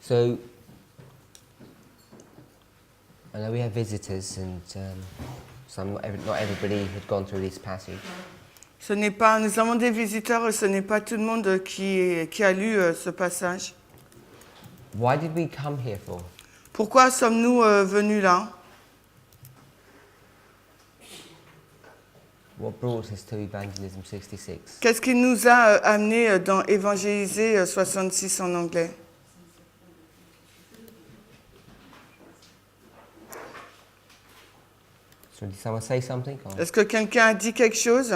So, I know we have visitors, and not everybody had gone through this passage. Nous avons des visiteurs et ce n'est pas tout le monde qui a lu ce passage. Why did we come here for? Pourquoi sommes-nous venus là? What brought us to Evangelism 66? Qu'est-ce qui nous a amené dans Évangéliser 66 en anglais? So did someone say something? Or? Est-ce que quelqu'un a dit quelque chose?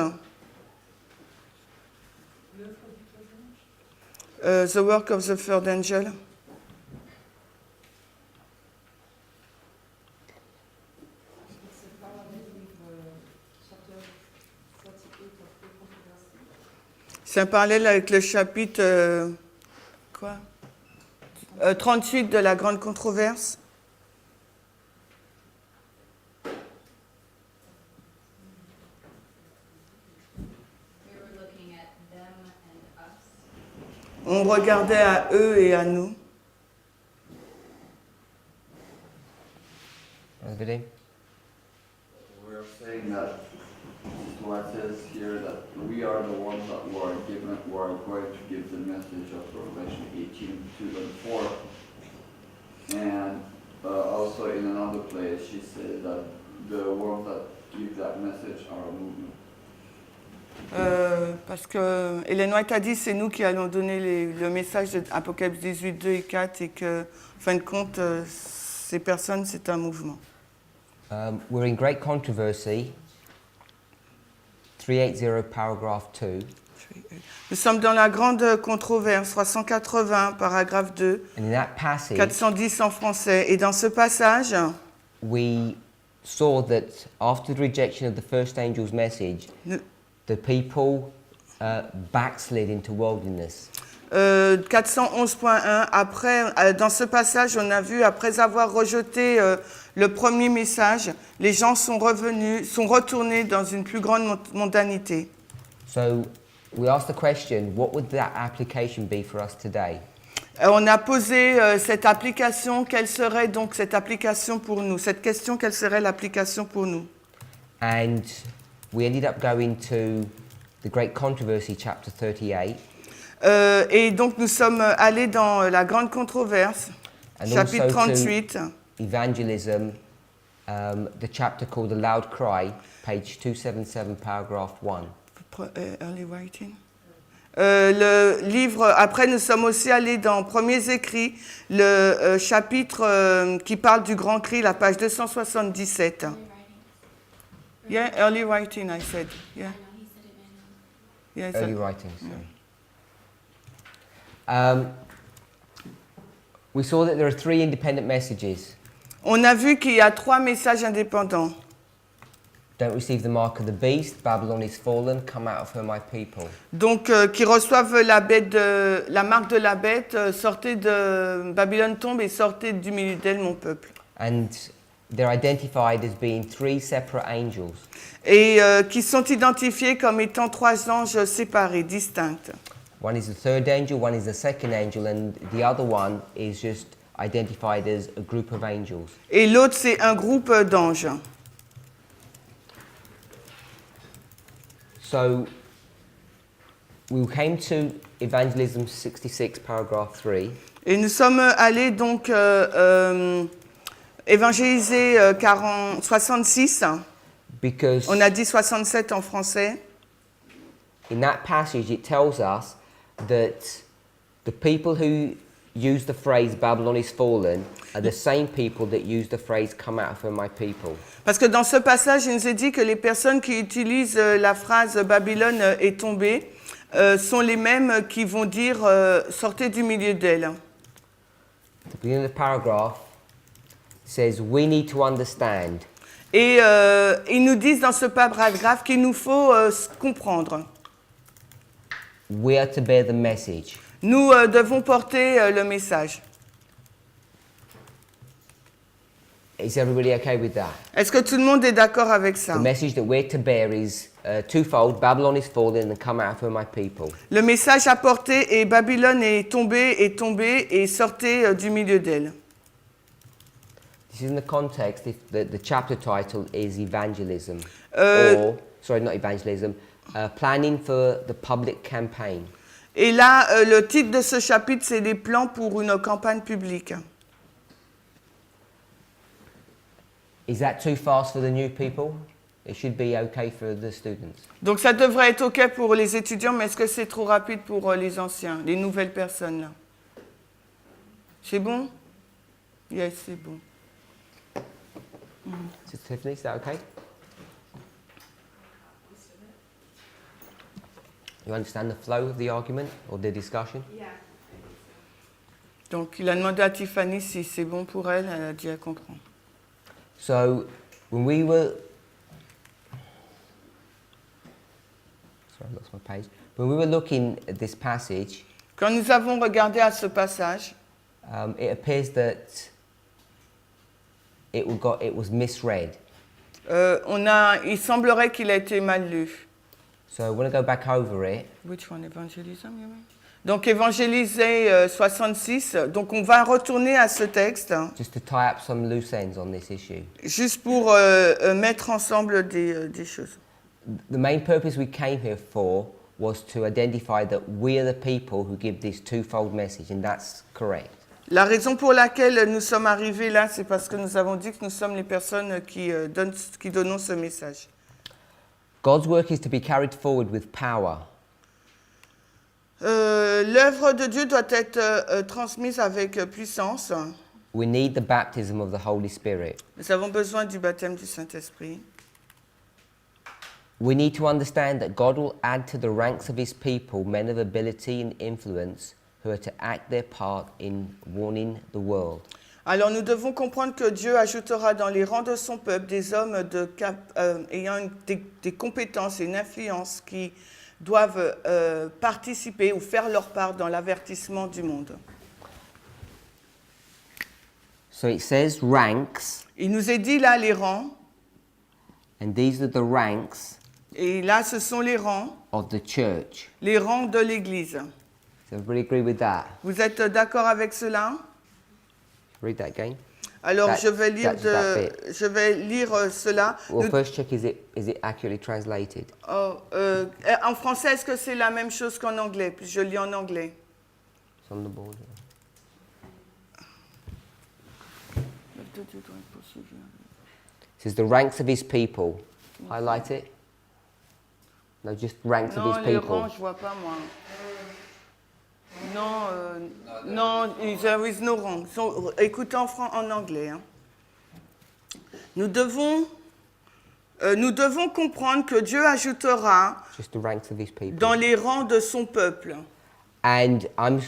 The work of the third angel. C'est un parallèle avec le chapitre 38 de la grande controverse. On regardait à eux et à nous. Everybody? We're saying that what it says here that we are the ones that were going to give the message of Revelation 18:2-4. And also in another place she said that the ones that give that message are a movement. Parce que Hélène White a dit c'est nous qui allons donner le message de Apocalypse 18, 2 et 4 et que, en fin de compte, ces personnes, c'est un mouvement. We're in great controversy, 380 paragraph 2. Nous sommes dans la grande controverse, 380, paragraphe 2, And in that passage, 410 en français. Et dans ce passage, we saw that after the rejection of the first angel's message, the people backslid into worldliness. 411.1, après, dans ce passage, on a vu, après avoir rejeté le premier message, les gens sont retournés dans une plus grande mondanité. So we asked the question, what would that application be for us today? On a posé cette application, quelle serait donc cette application pour nous? Cette question, quelle serait l'application pour nous? And we ended up going to the Great Controversy, chapter 38. Et donc nous sommes allés dans la grande controverse, And chapitre also 38. to Evangelism, the chapter called The Loud Cry, page 277, paragraph 1. Early writing. Le livre, après nous sommes aussi allés dans Premiers écrits, le chapitre qui parle du grand cri, la page 277. Yeah, early writing, I said. Yeah. Yeah, Early writings. We saw that there are 3 independent messages. On a vu qu'il y a 3 messages indépendants. Don't receive the mark of the beast, Babylon is fallen, come out of her my people. Donc, qui reçoivent la marque de la bête, sortez de Babylone tombe et sortez du milieu d'elle mon peuple. And they're identified as being 3 separate angels. Et qui sont identifiés comme étant 3 anges séparés, distincts. One is the third angel, one is the second angel, and the other one is just identified as a group of angels. Et l'autre, c'est un groupe d'anges. So we came to Evangelism 66, paragraph 3. Et nous sommes allés donc évangéliser 66. Because On a dit 67 en français. in that passage it tells us that the people who use the phrase Babylon is fallen are the same people that use the phrase come out of her my people. Parce que dans ce passage, il nous est dit que les personnes qui utilisent la phrase Babylone est tombée sont les mêmes qui vont dire sortez du milieu d'elle. The beginning of the paragraph says we need to understand. Et ils nous disent dans ce paragraphe qu'il nous faut comprendre. We are to bear the message. Nous devons porter le message. Is everybody okay with that? Est-ce que tout le monde est d'accord avec ça? The message that we're to bear is twofold. Babylon is fallen and come out for my people. Le message à porter est Babylone est tombée, et sortez du milieu d'elle. This is in the context, if the chapter title is evangelism. Sorry, not evangelism. Planning for the public campaign. Et là, le titre de ce chapitre, c'est les plans pour une campagne publique. Is that too fast for the new people? It should be okay for the students. Donc ça devrait être OK pour les étudiants, mais est-ce que c'est trop rapide pour les anciens, les nouvelles personnes là? C'est bon? Yes, c'est bon. Sister Tiffany, is that okay? You understand the flow of the argument or the discussion? Donc il a demandé à Tiffany si c'est bon pour elle, elle a dit elle comprend. So, when we were... Sorry, I lost my page. When we were looking at this passage, Quand nous avons regardé à ce passage, it appears that it was misread. il semblerait qu'il a été mal lu. So I want to go back over it. Which one, évangélisme, you mean? Donc évangéliser 66. Donc on va retourner à ce texte, Just to tie up some loose ends on this issue. juste pour mettre ensemble des choses. The main purpose we came here for was to identify that we are the people who give this twofold message, and that's correct. La raison pour laquelle nous sommes arrivés là, c'est parce que nous avons dit que nous sommes les personnes qui donnons ce message. God's work is to be carried forward with power. L'œuvre de Dieu doit être transmise avec puissance. We need the baptism of the Holy Spirit. Nous avons besoin du baptême du Saint-Esprit. We need to understand that God will add to the ranks of his people men of ability and influence who are to act their part in warning the world. Alors nous devons comprendre que Dieu ajoutera dans les rangs de son peuple des hommes ayant des compétences et une influence qui doivent participer ou faire leur part dans l'avertissement du monde. So it says ranks, Il nous est dit là les rangs, and these are the ranks et là ce sont les rangs of the church. de l'Église. Does everybody agree with that? Vous êtes d'accord avec cela? Read that again. Alors That- je vais lire cela. Well, first check is it accurately translated? En français, est-ce que c'est la même chose qu'en anglais? Puis je lis en anglais. It's on the board. It says the ranks of his people. Highlight it. No, just ranks of Non, his les people. rangs, je vois pas moi. Non, there is no wrong. So, écoutez en anglais. Hein. Nous devons comprendre que Dieu ajoutera Just the ranks of his people. dans les rangs de son peuple. And I'm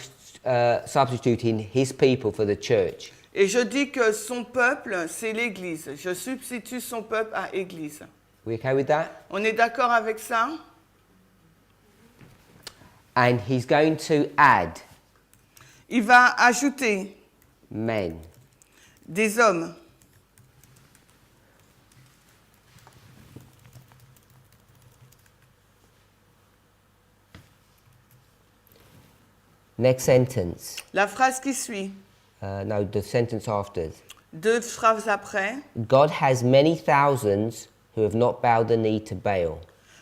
substituting his people for the church. Et je dis que son peuple, c'est l'Église. Je substitue son peuple à Église. We okay with that? On est d'accord avec ça? And he's going to add Il va ajouter men. des hommes. Next sentence. La phrase qui suit, No, the sentence after. 2 phrases après, God has many thousands who have not bowed the knee to Baal.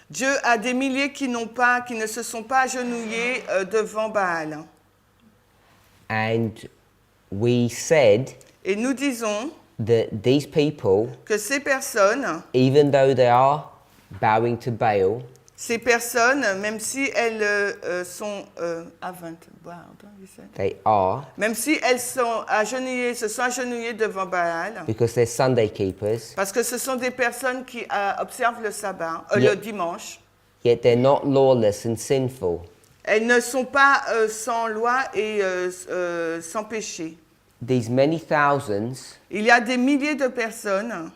Dieu a des milliers qui ne se sont pas agenouillés devant Baal. And we said Et nous disons that these people, que ces personnes, even though they are bowing to Baal, même si elles sont they are, même si elles se sont agenouillées devant Baal, because they're Sunday keepers, parce que ce sont des personnes qui observent le sabbat, Yeah. le dimanche. yet they're not lawless and sinful. Elles ne sont pas sans loi et sans péché. These many thousands Il y a des milliers de personnes.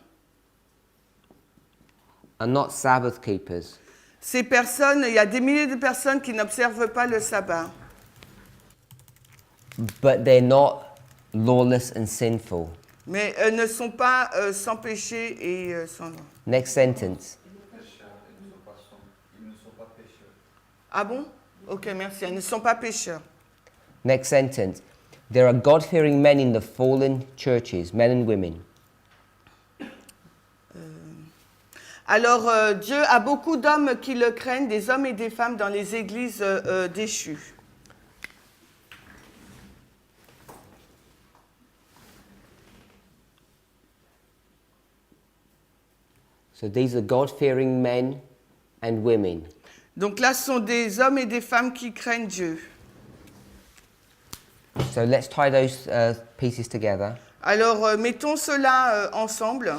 are not Sabbath keepers. Ces personnes, il y a des milliers de personnes qui n'observent pas le sabbat. But they're not lawless and sinful. Mais ne sont pas sans péché et sans loi. Next sentence. Ils ne sont pas pécheurs. Ah bon? Ok, merci. Elles ne sont pas pécheurs. Next sentence. There are God-fearing men in the fallen churches, men and women. Alors, Dieu a beaucoup d'hommes qui le craignent, des hommes et des femmes dans les églises déchues. So these are God-fearing men and women. Donc là, ce sont des hommes et des femmes qui craignent Dieu. So let's tie those pieces together. Alors, mettons cela ensemble.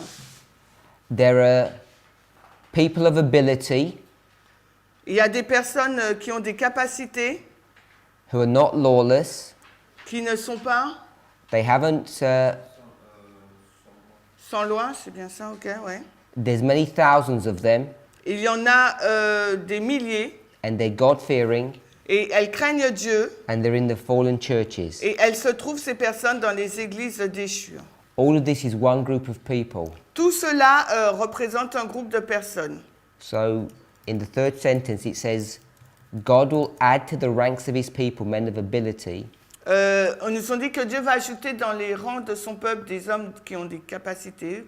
There are people of ability Il y a des personnes qui ont des capacités, who are not lawless. qui ne sont pas They haven't. sans loi, c'est bien ça, ok, ouais. There's many thousands of them, Il y en a des milliers, and they're God-fearing, et elles craignent Dieu, and they're in the fallen churches. et elles se trouvent, ces personnes, dans les églises déchues. All of this is one group of people. Tout cela représente un groupe de personnes. So in the third sentence, it says, God will add to the ranks of his people men of ability. On nous a dit que Dieu va ajouter dans les rangs de son peuple des hommes qui ont des capacités.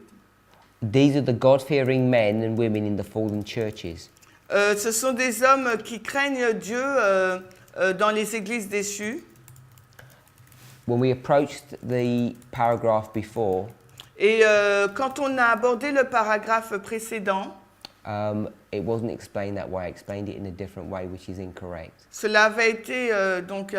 These are the God-fearing men and women in the fallen churches. Ce sont des hommes qui craignent Dieu dans les églises déchues. When we approached the paragraph before, Et quand on a abordé le paragraphe précédent, it wasn't explained that way. I explained it in a different way, which is incorrect. cela avait été donc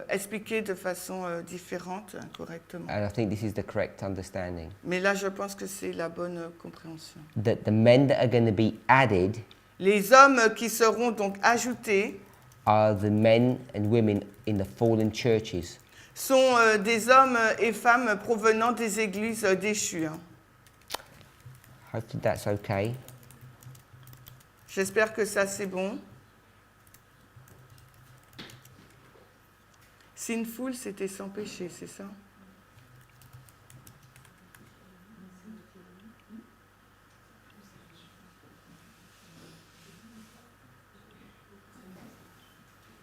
expliqué de façon différente, correctement. And I think this is the correct understanding. Mais là, je pense que c'est la bonne compréhension. That the men that are going to be added Les hommes qui seront donc ajoutés are the men and women in the fallen churches. sont des hommes et femmes provenant des églises déchues. Hopefully that's okay. J'espère que ça c'est bon. Sinful, c'était sans péché, c'est ça?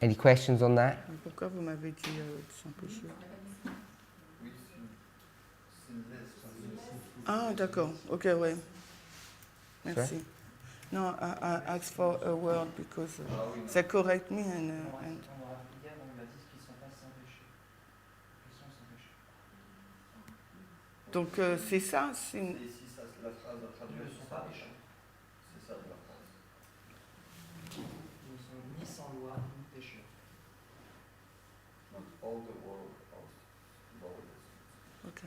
Any questions on that? Pourquoi vous m'avez dit sans péché? Oui, sinless. Ah, d'accord. Ok, ouais. Merci. No, I asked for a word because they correct me and Hier, on m'a dit qu'ils ne sont pas sans péché. Ils sont sans péché. donc c'est ça. Et ici, ça, la phrase à Ils ne traduire, sont pas pécheurs. c'est ça la phrase. Ils ne sont ni sans loi, ni pécheurs. Not all the world of lawless. Ok.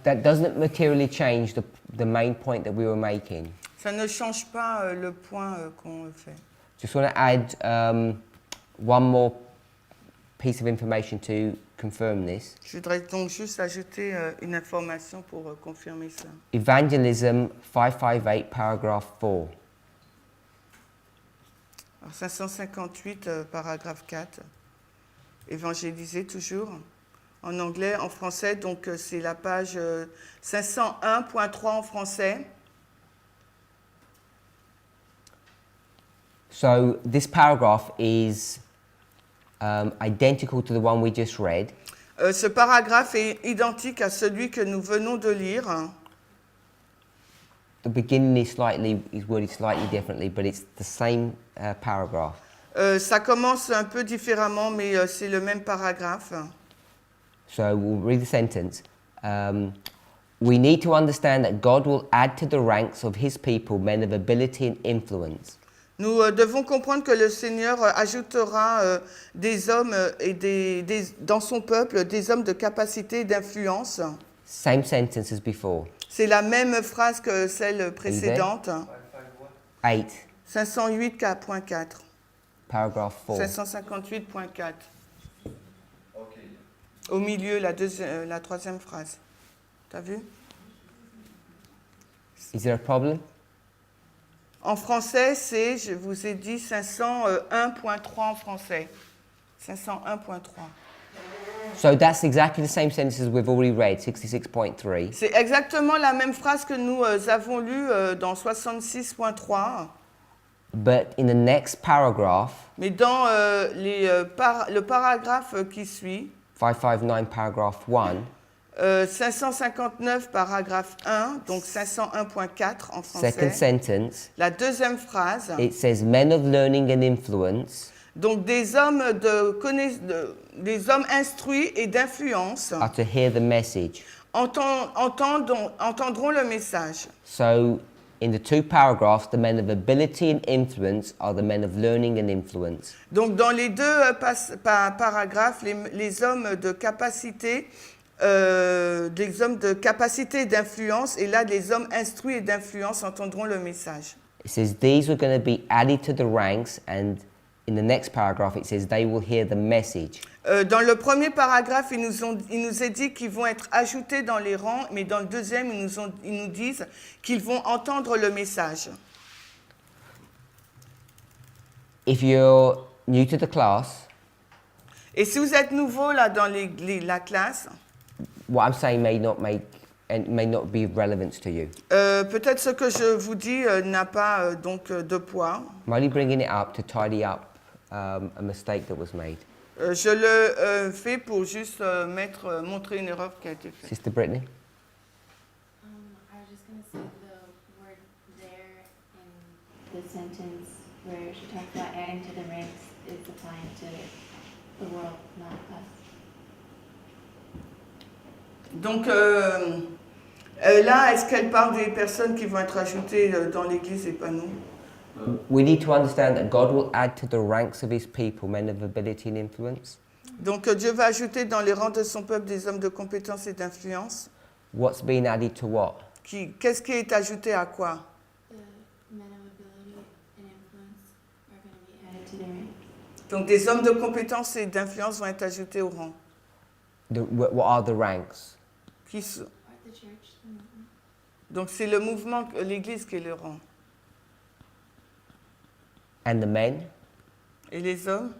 That doesn't materially change the main point that we were making. Ça ne change pas le point qu'on fait. Just want to add one more piece of information to confirm this. Je voudrais donc juste ajouter une information pour confirmer ça. Evangelism 558, paragraph 4. Alors 558, paragraphe 4. Évangéliser toujours. En anglais, en français, donc c'est la page 501.3 en français. So this paragraph is identical to the one we just read. Ce paragraphe est identique à celui que nous venons de lire. The beginning is worded slightly differently, but it's the same paragraph. Ça commence un peu différemment, mais c'est le même paragraphe. So we'll read the sentence. We need to understand that God will add to the ranks of his people men of ability and influence. Nous devons comprendre que le Seigneur ajoutera des hommes et dans son peuple des hommes de capacité et d'influence. Same sentence as before. C'est la même phrase que celle précédente. 8, 508.4. paragraph 4. 558.4. Ok. Au milieu, la troisième phrase. T'as vu? Is there a problem? En français, c'est, je vous ai dit, 501.3 en français. 501.3. So that's exactly the same sentences we've already read, 66.3. C'est exactement la même phrase que nous avons lue dans 66.3. But in the next paragraph, Mais dans le paragraphe qui suit, 559 paragraph 1, 559 paragraphe 1, donc 501.4 en second français, sentence, la deuxième phrase, it says, men of learning and influence donc des hommes instruits et d'influence are to hear the message. entendront le message. So in the two paragraphs, the men of ability and influence are the men of learning and influence. Donc dans les deux paragraphes, les hommes de capacité, des hommes de capacité et d'influence, et là les hommes instruits et d'influence entendront le message. It says these are going to be added to the ranks, and in the next paragraph it says they will hear the message. Dans le premier paragraphe, il nous est dit qu'ils vont être ajoutés dans les rangs, mais dans le deuxième, ils nous disent qu'ils vont entendre le message. If you're new to the class, Et si vous êtes nouveau là dans la classe, what I'm saying may not be of relevance to you. peut-être ce que je vous dis n'a pas donc de poids. I'm only bringing it up to tidy up a mistake that was made. Je le fais pour juste montrer une erreur qui a été faite. Sister Brittany? I was just going to say the word there in the sentence where she talks about adding to the ranks is applying to the world, not us. Donc là, est-ce qu'elle parle des personnes qui vont être ajoutées dans l'Église et pas nous? We need to understand that God will add to the ranks of his people men of ability and influence. Donc Dieu va ajouter dans les rangs de son peuple des hommes de compétence et d'influence. What's being added to what? Qu'est-ce qui est ajouté à quoi? The men of ability and influence are going to be added to the ranks. Donc des hommes de compétence et d'influence vont être ajoutés au rang. What are the ranks? Qui sont- Or the church, the movement. Donc c'est le mouvement, l'Église qui est le rang. And the men? Et les hommes?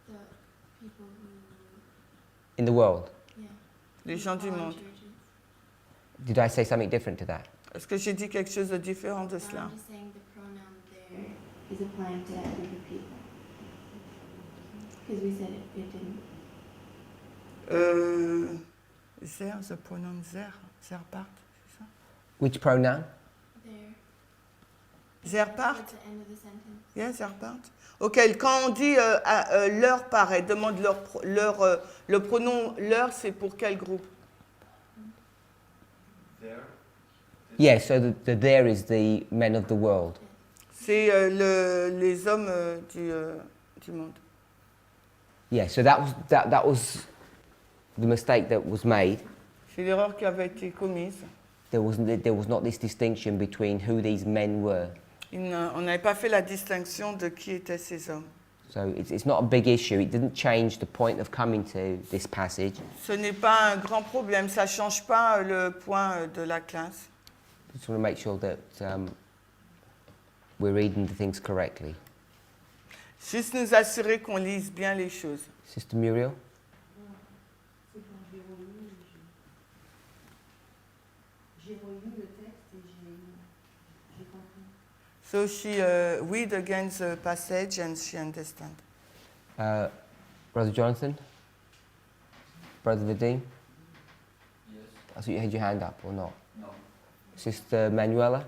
The people who, In the world? yeah, Les gens du all monde. churches. Did I say something different to that? Est-ce que j'ai dit quelque chose de différent de I'm cela? just saying the pronoun there is applying to that group of people. Because we said it didn't. Zer, the pronoun zer, part, c'est ça? Which pronoun? There. Zer part? At the end of the sentence. Yeah, zer part. Ok, quand on dit leur part, elle demande le pronom leur, c'est pour quel groupe? There. Yeah, so the there is the men of the world. C'est les hommes du monde. Yeah, so that was the mistake that was made. C'est l'erreur qui avait été commise. There was not this distinction between who these men were. On n'avait pas fait la distinction de qui étaient ces hommes. So it's not a big issue. It didn't change the point of coming to this passage. Ce n'est pas un grand problème, ça ne change pas le point de la classe. Just want to make sure that we're reading the things correctly. Juste nous assurer qu'on lise bien les choses. Sister Muriel? J'ai relu le texte et j'ai compris. So she read again the passage and she understand. Brother Jonathan? Brother Vadim? Yes. I thought you had your hand up or not. No. Sister Manuela?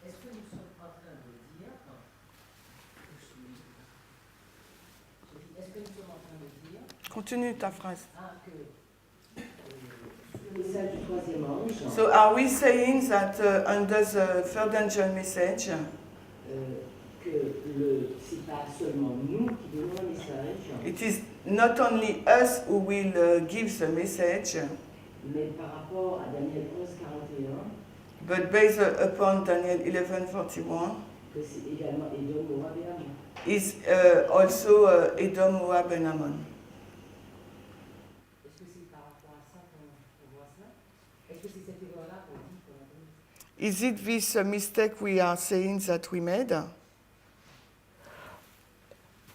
Est-ce que nous sommes en train de dire, est-ce que nous sommes en train de dire Continue ta phrase. que le message du troisième ange, So are we saying that under the third angel message, que c'est pas seulement nous qui donnons un message, it is not only us who will give the message, mais par rapport à Daniel 11:41, but based upon Daniel 11:41, que c'est également Édom, Moab et Ammon. is also Edom, Moab, and Ammon. Est-ce que c'est par rapport à ça qu'on voit ça? Est-ce que c'est cette erreur-là qu'on dit qu'on a commise? Is it this mistake we are saying that we made?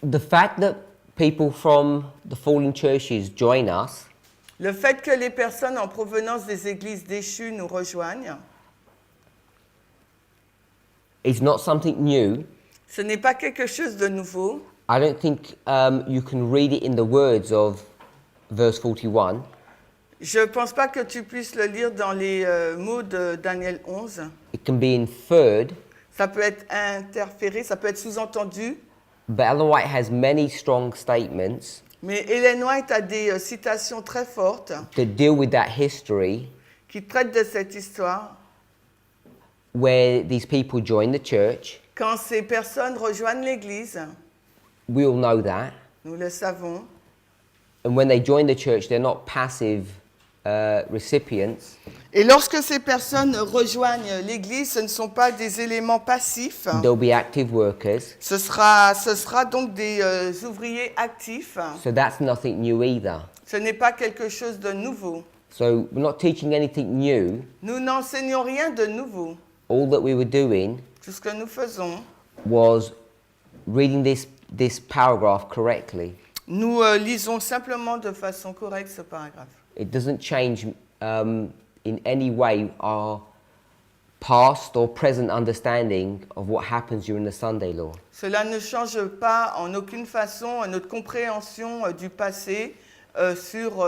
The fact that people from the fallen churches join us, le fait que les personnes en provenance des églises déchues nous rejoignent, is not something new. ce n'est pas quelque chose de nouveau. I don't think you can read it in the words of verse 41. Je ne pense pas que tu puisses le lire dans les mots de Daniel 11. It can be inferred, Ça peut être interféré, ça peut être sous-entendu. but Ellen White has many strong statements Mais Ellen White a des citations très fortes that deal with that history qui traitent de cette histoire. where these people join the church. Quand ces personnes rejoignent l'Église, We all know that. nous le savons, And when they join the church, they're not passive recipients. et lorsque ces personnes rejoignent l'Église, ce ne sont pas des éléments passifs, They'll be active workers. ce sera donc des ouvriers actifs. So that's nothing new either. Ce n'est pas quelque chose de nouveau. So we're not teaching anything new. Nous n'enseignons rien de nouveau. All that we were doing Tout ce que nous faisons, was reading this paragraph correctly. nous lisons simplement de façon correcte ce paragraphe. It doesn't change in any way our past or present understanding of what happens during the Sunday law. Cela ne change pas en aucune façon notre compréhension du passé sur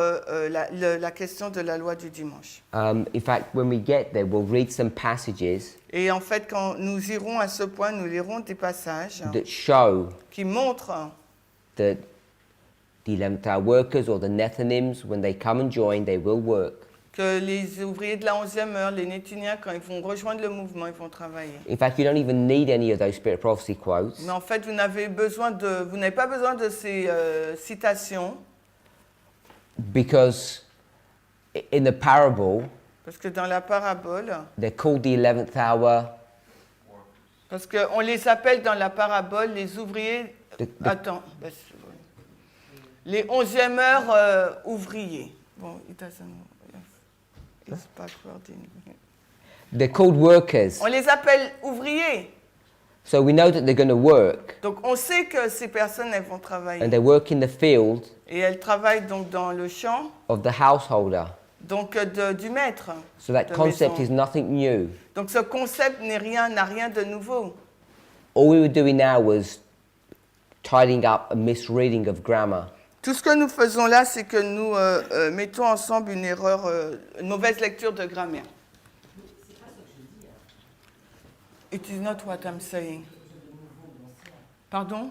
la question de la loi du dimanche. In fact, when we get there, we'll read some passages Et en fait, quand nous irons à ce point, nous lirons des passages that show qui montrent that the 11th hour workers or the Nethinims, when they come and join, they will work. que les ouvriers de la 11e heure, les Néthiniens, quand ils vont rejoindre le mouvement, ils vont travailler. In fact, you don't even need any of those Spirit of Prophecy quotes Mais en fait, vous n'avez pas besoin de ces citations, because in the parable, parce que dans la parabole, they're called the 11th hour. parce qu'on les appelle dans la parabole les ouvriers. Attends, les 11e heure ouvriers. Bon, it doesn't. It's backward in. They're called workers. On les appelle ouvriers. So we know that they're going to work, Donc on sait que ces personnes, elles vont travailler. and they work in the field Et elles travaillent donc dans le champ, of the householder. donc du maître. So that de concept maison. is nothing new. Donc ce concept n'a rien de nouveau. All we were doing now was tidying up a misreading of grammar. Tout ce que nous faisons là, c'est que nous mettons ensemble une erreur, une mauvaise lecture de grammaire. It is not what I'm saying. Pardon?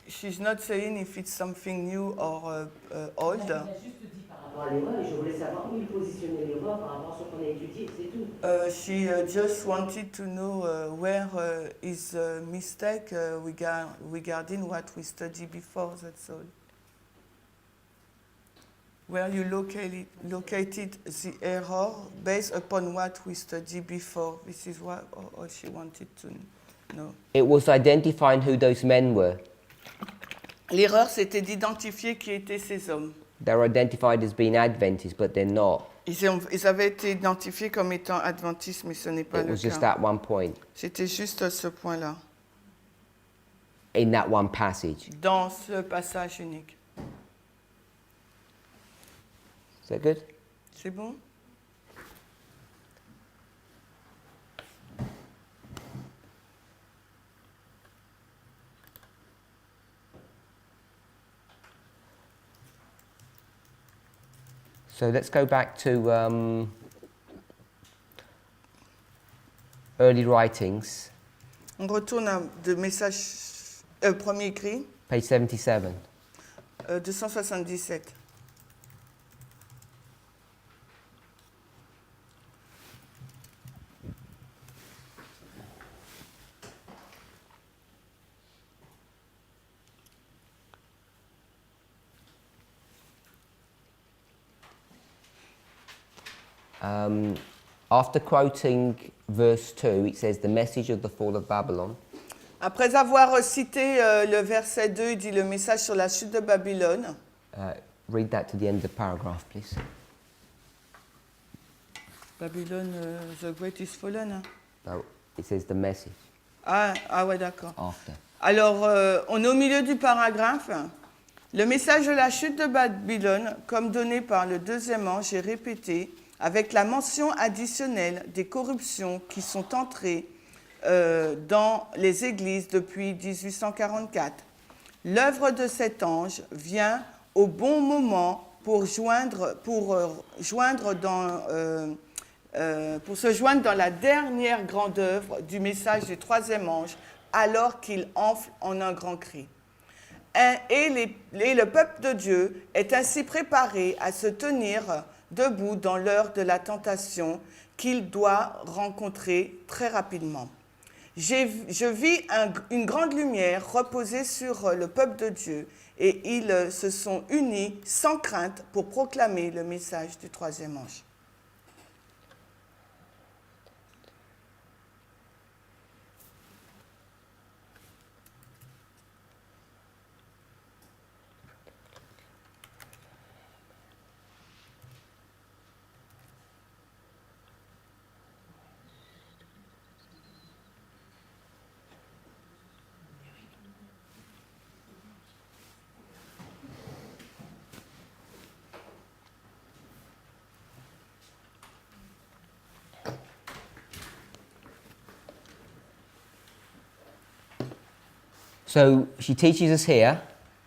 She's not saying if it's something new or old. Il a juste dit par rapport à l'erreur et je voulais savoir où il positionnait l'erreur par rapport à ce qu'on a étudié, c'est tout. She just wanted to know where is a mistake regarding what we studied before, that's all. Where you located the error based upon what we studied before. This is what all she wanted to know. It was identifying who those men were. L'erreur, c'était d'identifier qui étaient ces hommes. They were identified as being Adventists, but they're not. Ils avaient été identifiés comme étant adventistes, mais ce n'est pas It le was just cas. that one point C'était juste ce point-là, in that one passage. dans ce passage unique. Is that good? C'est bon? So let's go back to early writings, On retourne à de message premier écrit, page 77. 277. After quoting verse 2, it says, the message of the fall of Babylon. Après avoir cité le verset 2, il dit le message sur la chute de Babylone. Read that to the end of the paragraph, please. Babylone, the great is fallen. Hein? No, it says the message Ah ouais, d'accord. after. Alors, on est au milieu du paragraphe. Le message de la chute de Babylone, comme donné par le deuxième ange, est répété avec la mention additionnelle des corruptions qui sont entrées dans les églises depuis 1844. L'œuvre de cet ange vient au bon moment pour se joindre dans la dernière grande œuvre du message du troisième ange, alors qu'il enfle en un grand cri. Et le peuple de Dieu est ainsi préparé à se tenir debout dans l'heure de la tentation qu'il doit rencontrer très rapidement. Je vis une grande lumière reposer sur le peuple de Dieu et ils se sont unis sans crainte pour proclamer le message du troisième ange. So she teaches us here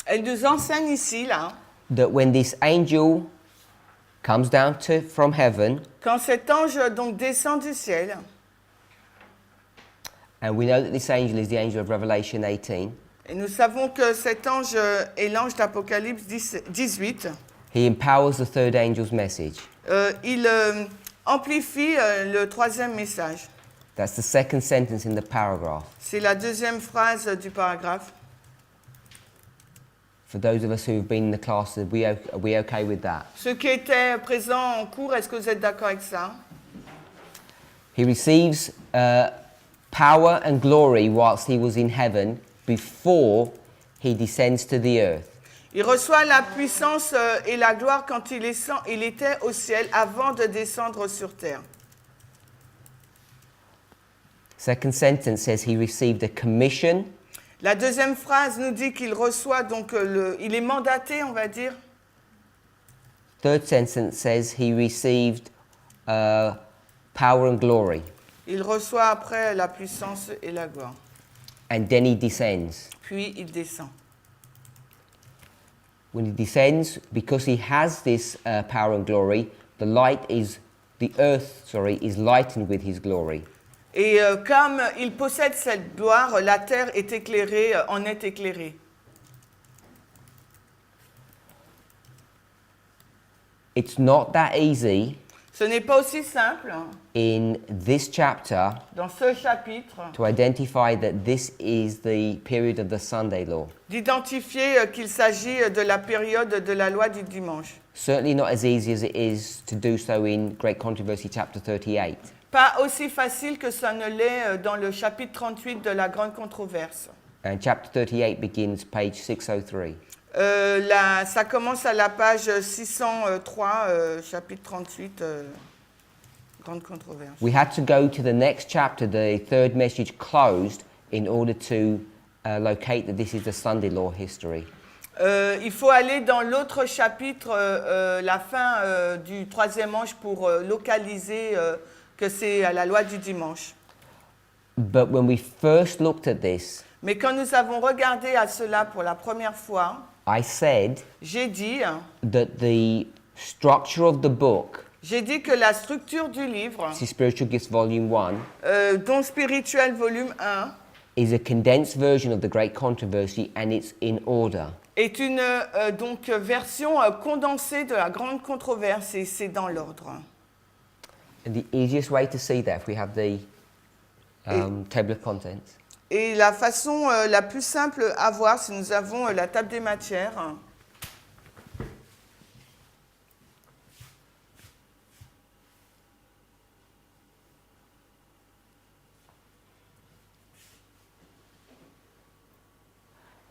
Elle nous enseigne ici, là, that when this angel comes down from heaven, quand cet ange donc descend du ciel, and we know that this angel is the angel of Revelation 18, et nous savons que cet ange est l'ange d'Apocalypse 18, he empowers the third angel's message. il amplifie le troisième message. That's the second sentence in the paragraph. C'est la deuxième phrase du paragraphe. For those of us who have been in the class, are we okay with that? Ceux qui étaient présents en cours, est-ce que vous êtes d'accord avec ça? He receives power and glory whilst he was in heaven before he descends to the earth. Il reçoit la puissance et la gloire quand il était au ciel avant de descendre sur terre. Second sentence says he received a commission. La deuxième phrase nous dit qu'il reçoit, donc il est mandaté, on va dire. Third sentence says he received power and glory. Il reçoit après la puissance et la gloire. And then he descends. Puis il descend. When he descends, because he has this power and glory, the earth is lightened with his glory. Et comme il possède cette gloire, la terre est éclairée, en est éclairée. It's not that easy Ce n'est pas aussi simple in this chapter dans ce chapitre to identify that this is the period of the Sunday law. d'identifier qu'il s'agit de la période de la loi du dimanche. Certainly not as easy as it is to do so in Great Controversy chapter 38. Pas aussi facile que ça ne l'est dans le chapitre 38 de la Grande Controverse. And chapter 38 begins page 603. Ça commence à la page 603, chapitre 38, Grande Controverse. We had to go to the next chapter, the third message closed, in order to locate that this is the Sunday law history. Il faut aller dans l'autre chapitre, la fin du troisième ange, pour localiser que c'est la loi du dimanche. But when we first looked at this, Mais quand nous avons regardé à cela pour la première fois, I said j'ai dit that the structure of the book, que la structure du livre, this is Spiritual Gifts Volume 1, Don spirituel volume 1, is a condensed version of the Great Controversy and it's in order. est une donc version condensée de la Grande Controverse et c'est dans l'ordre. And the easiest way to see that, if we have the table of contents, Et la façon la plus simple à voir, si nous avons la table des matières,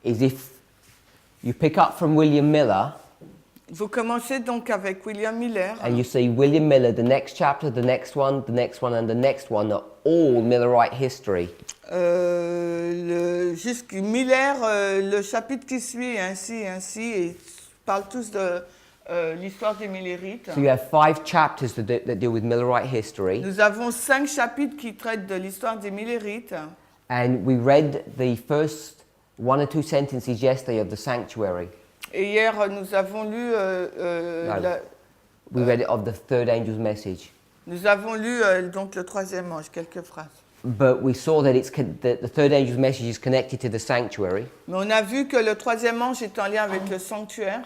is if you pick up from William Miller Vous commencez donc avec William Miller. And you see William Miller, the next chapter, the next one, and the next one are all Millerite history. Miller, le chapitre qui suit, ainsi, et parlent tous de l'histoire des Millerites. So you have 5 chapters that deal with Millerite history. Nous avons 5 chapitres qui traitent de l'histoire des Millerites. And we read the first 1 or 2 sentences yesterday of the sanctuary. Et hier, nous avons lu, We read it of the third angel's message. nous avons lu donc le troisième ange, quelques phrases. But we saw that the third angel's message is connected to the sanctuary. Mais on a vu que le troisième ange est en lien avec le sanctuaire.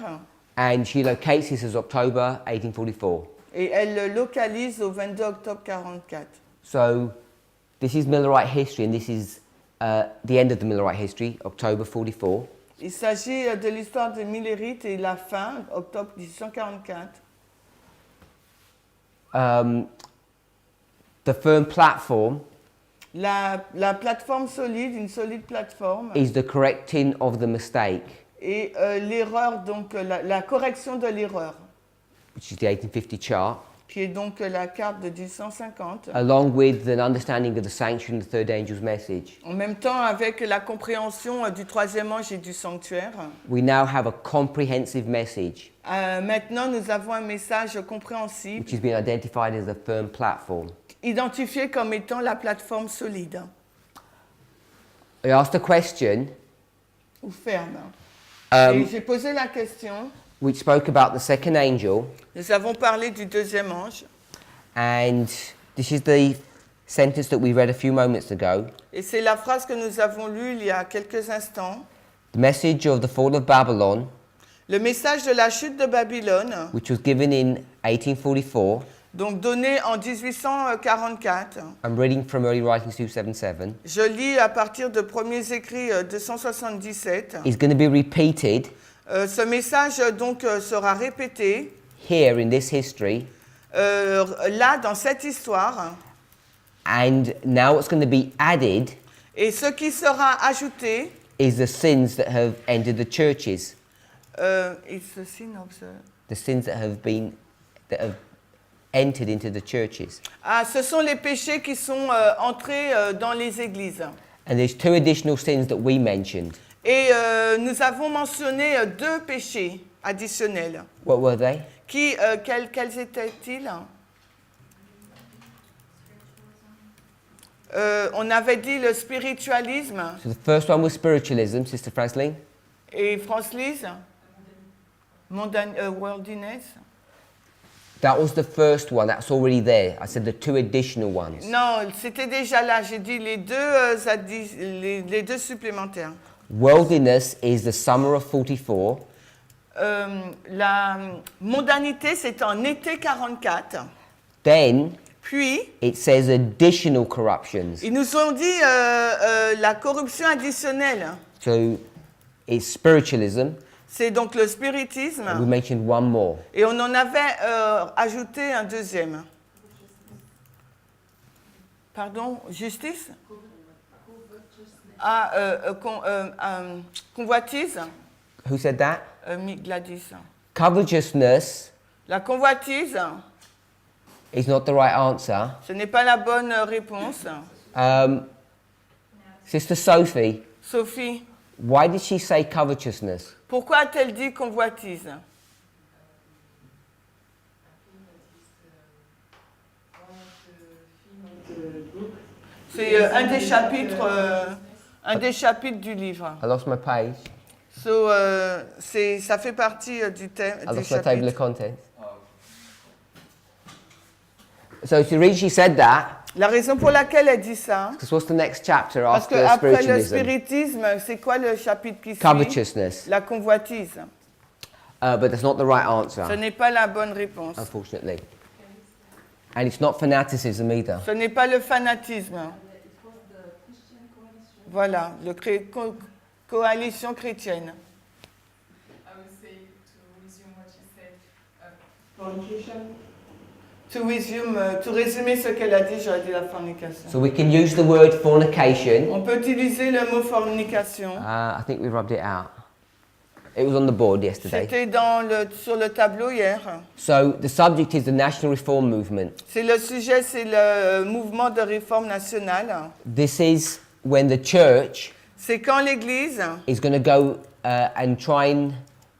And she locates this as October 1844. Et elle le localise au 22 octobre 44. So this is Millerite history, and this is the end of the Millerite history, October 44. Il s'agit de l'histoire des Millerites et la fin, octobre 1844. The firm platform La plateforme solide, une solide plateforme, is the correcting of the mistake, et l'erreur, donc la correction de l'erreur, which is the 1850 chart, qui est donc la carte de 1850, along with an understanding of the sanctuary and the third angel's message. en même temps avec la compréhension du troisième ange et du sanctuaire. We now have a comprehensive message, Maintenant, nous avons un message compréhensible, which has been identified as the firm platform. identifié comme étant la plateforme solide, I asked a question ou ferme. Et um, j'ai posé la question, which spoke about the second angel, nous avons parlé du deuxième ange, and this is the sentence that we read a few moments ago. et c'est la phrase que nous avons lue il y a quelques instants. The message of the fall of Babylon, Le message de la chute de Babylone, which was given in 1844. donc donné en 1844. I'm reading from Early Writings 277. Je lis à partir de premiers écrits 277. Is going to be repeated Ce message donc sera répété here in this history, là dans cette histoire, and now what's going to be added et ce qui sera ajouté, is the sins that have entered the churches, it's the sin of the sins that have entered into the churches. ce sont les péchés qui sont entrés dans les églises. And there's 2 additional sins that we mentioned. Et nous avons mentionné 2 péchés additionnels. What were they? Quels étaient-ils? On avait dit le spiritualisme. So the first one was spiritualism, Sister Franslin. Et France-Lise? Worldliness? That was the first one. That's already there. I said the 2 additional ones. Non, c'était déjà là. J'ai dit les deux supplémentaires. Worldliness is the summer of 44. La mondanité, c'est en été 44. Then Puis, it says additional corruptions. ils nous ont dit la corruption additionnelle. So it's spiritualism. C'est donc le spiritisme. And we mentioned one more. Et on en avait ajouté un deuxième. Pardon, justice? Convoitise? Who said that? Gladys. Covetousness La convoitise, is not the right answer. ce n'est pas la bonne réponse. Sister Sophie, Sophie, why did she say covetousness? pourquoi a-t-elle dit convoitise? C'est un des chapitres du livre. I lost my page. So, ça fait partie du thème I des lost my table of chapitres. contents. So the reason she said that, La raison pour laquelle elle dit ça, because what's the next chapter parce after qu'après le spiritualism? spiritisme, c'est quoi le chapitre qui suit? Covetousness. La convoitise. But that's not the right Ce answer, n'est pas la bonne réponse. unfortunately. And it's not fanaticism either. Ce n'est pas le fanatisme. Voilà, le coalition chrétienne. I would say to resume what you said. Fornication. To résumer ce qu'elle a dit, j'aurais dit la fornication. So we can use the word fornication. On peut utiliser le mot fornication. I think we rubbed it out. It was on the board yesterday. C'était sur le tableau hier. So the subject is the National Reform Movement. C'est le sujet, c'est le mouvement de réforme nationale. This is when the church C'est quand l'Église is going to go and try and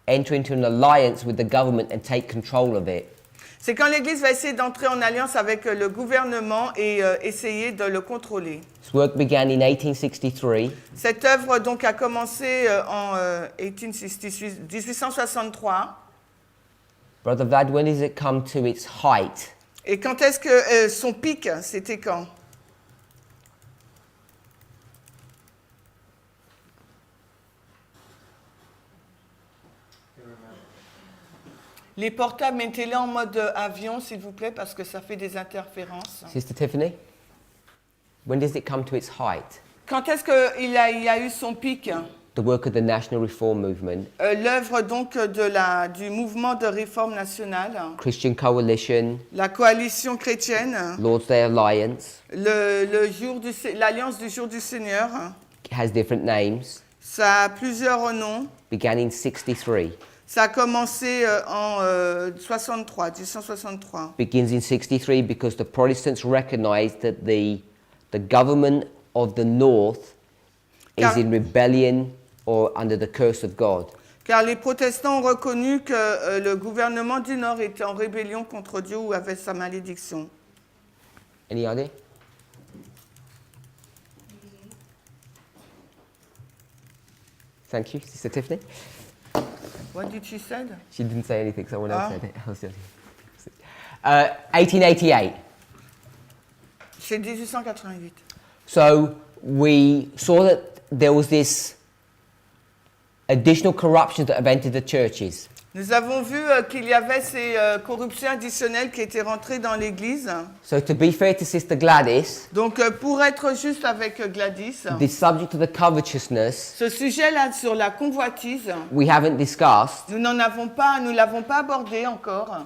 enter into an alliance with the government and take control of it. C'est quand l'Église va essayer d'entrer en alliance avec le gouvernement et essayer de le contrôler. This work began in 1863. Cette œuvre donc a commencé en 1863. Brother Vlad, when does it come to its height? Et quand est-ce que son pic, c'était quand? Les portables, mettez-les en mode avion, s'il vous plaît, parce que ça fait des interférences. Sister Tiffany? When does it come to its height? Quand est-ce qu'il a eu son pic? The work of the National Reform Movement, L'œuvre donc du mouvement de réforme nationale, Christian Coalition, la coalition chrétienne, Lord's Day Alliance, l'alliance du jour du Seigneur, has different names, ça a plusieurs noms. began in 63. Ça a commencé en 1863. Begins in 63 because the Protestants recognized that the government of the North is in rebellion or under the curse of God. Car les protestants ont reconnu que le gouvernement du Nord était en rébellion contre Dieu ou avait sa malédiction. Any idea? Thank you, Sister Tiffany. What did she say? She didn't say anything, someone else Ah. said it. I was joking. 1888. C'est 1888. So we saw that there was this additional corruption that have entered the churches. Nous avons vu qu'il y avait ces corruptions additionnelles qui étaient rentrées dans l'Église. So to be fair to Sister Gladys, Donc pour être juste avec Gladys, the subject of the covetousness ce sujet-là sur la convoitise, we haven't discussed, nous l'avons pas abordé encore.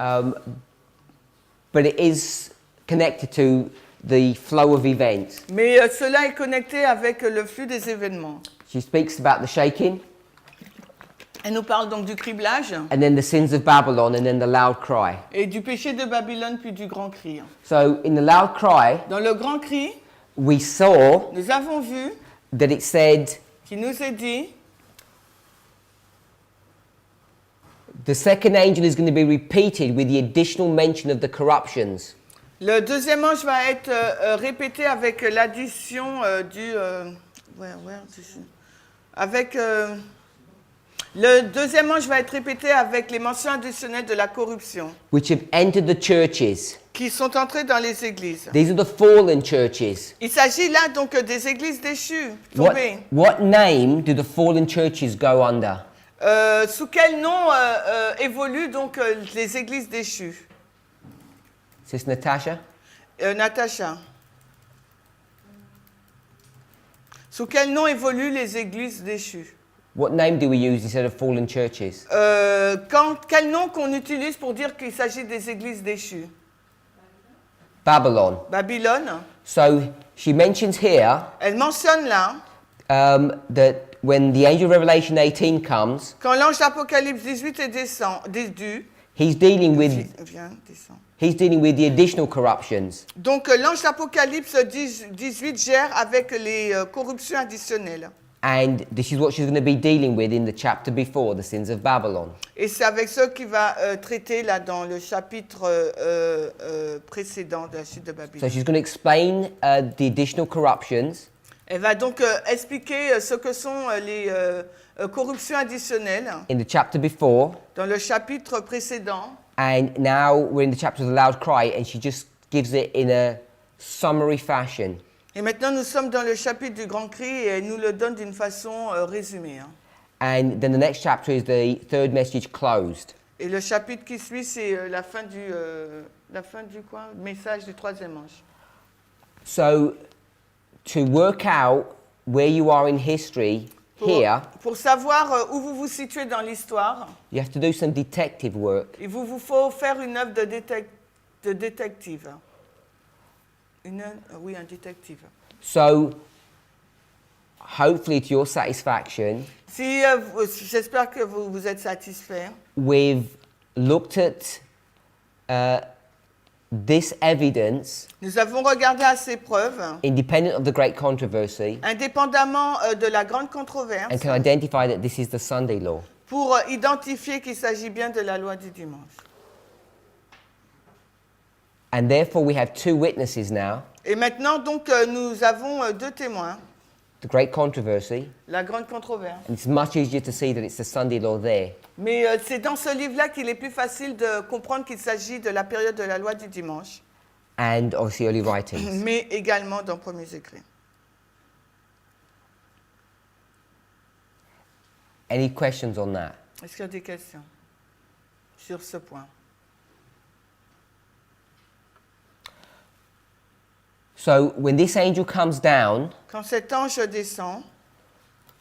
but it is connected to the flow of events. Mais cela est connecté avec le flux des événements. She speaks about the shaking, Elle nous parle donc du criblage and then the sins of Babylon, and then the loud cry. et du péché de Babylone puis du grand cri. So in the loud cry, Dans le grand cri, we saw nous avons vu that it said qu'il nous est dit the second angel is going to be repeated with the additional mention of the corruptions. le deuxième ange va être répété avec l'addition le deuxième ange va être répété avec les mentions additionnelles de la corruption Which have entered the churches. qui sont entrées dans les églises. These are the fallen churches. Il s'agit là donc des églises déchues, tombées. What name do the fallen churches go under? Sous quel nom évoluent donc les églises déchues? Sister Natasha? Natacha. Sous quel nom évoluent les églises déchues? What name do we use instead of fallen churches? Quel nom qu'on utilise pour dire qu'il s'agit des églises déchues? Babylon. Babylone. So she mentions here Elle mentionne là, that when the angel of Revelation 18 comes, quand l'ange d'Apocalypse 18 est he's dealing with descend. he's dealing with the additional corruptions. Donc l'ange d'Apocalypse 18 gère avec les corruptions additionnelles. And this is what she's going to be dealing with in the chapter before, the sins of Babylon. Et c'est avec ce qu'il va traiter là dans le chapitre précédent de la chute de So Babylone. she's going to explain the additional corruptions. Elle va donc expliquer ce que sont les corruptions additionnelles In the chapter before, dans le chapitre précédent. and now we're in the chapter of the loud cry, and she just gives it in a summary fashion. Et maintenant, nous sommes dans le chapitre du grand cri et elle nous le donne d'une façon résumée. Hein. And then the next chapter is the third message closed. Et le chapitre qui suit, c'est la fin du message du troisième ange. So to work out where you are in history here, Pour savoir où vous vous situez dans l'histoire, you have to do some detective work. il vous faut faire une œuvre de détective. Un détective. So hopefully to your satisfaction, J'espère que vous êtes satisfaits. We've looked at this evidence, Nous avons regardé à ces preuves, independent of the great controversy, indépendamment de la grande controverse, and can identify that this is the Sunday law. pour identifier qu'il s'agit bien de la loi du dimanche. And therefore, we have two witnesses now, Et maintenant, donc, nous avons deux témoins, the great controversy, la grande controverse. and it's much easier to see that it's the Sunday law there. Mais c'est dans ce livre-là qu'il est plus facile de comprendre qu'il s'agit de la période de la loi du dimanche, And obviously early writings. mais également dans Premiers Écrits. Any questions on that? Est-ce qu'il y a des questions sur ce point? So when this angel comes down Quand cet ange descend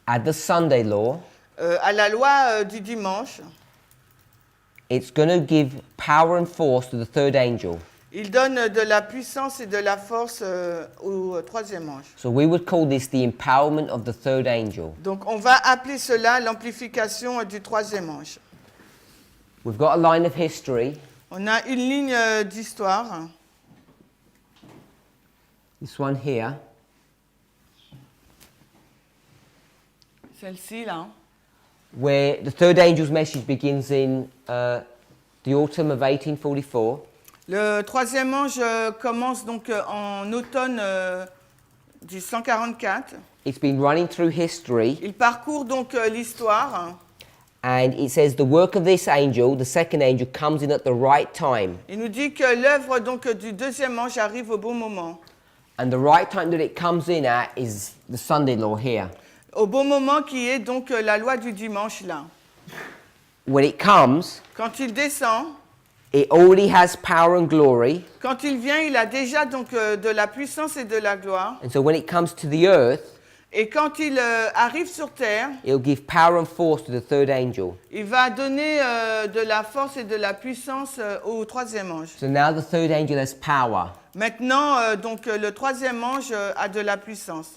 at the Sunday law, à la loi du dimanche, it's going to give power and force to the third angel. il donne de la puissance et de la force au troisième ange. So we would call this the empowerment of the third angel. Donc on va appeler cela l'amplification du troisième ange. We've got a line of history. On a une ligne d'histoire, This one here, celle-ci là, where the third angel's message begins in the autumn of 1844. Le troisième ange commence donc en automne du 144. It's been running through history, Il parcourt donc l'histoire. and it says the work of this angel, the second angel, comes in at the right time. Il nous dit que l'œuvre donc du deuxième ange arrive au bon moment. And the right time that it comes in at is the Sunday law here. Au bon moment qui est donc la loi du dimanche là. When it comes, Quand il descend, it already has power and glory. quand il vient, il a déjà donc de la puissance et de la gloire. And so when it comes to the earth, Et quand il arrive sur terre, it'll give power and force to the third angel. il va donner de la force et de la puissance au troisième ange. So now the third angel has power. Maintenant, donc le troisième ange a de la puissance.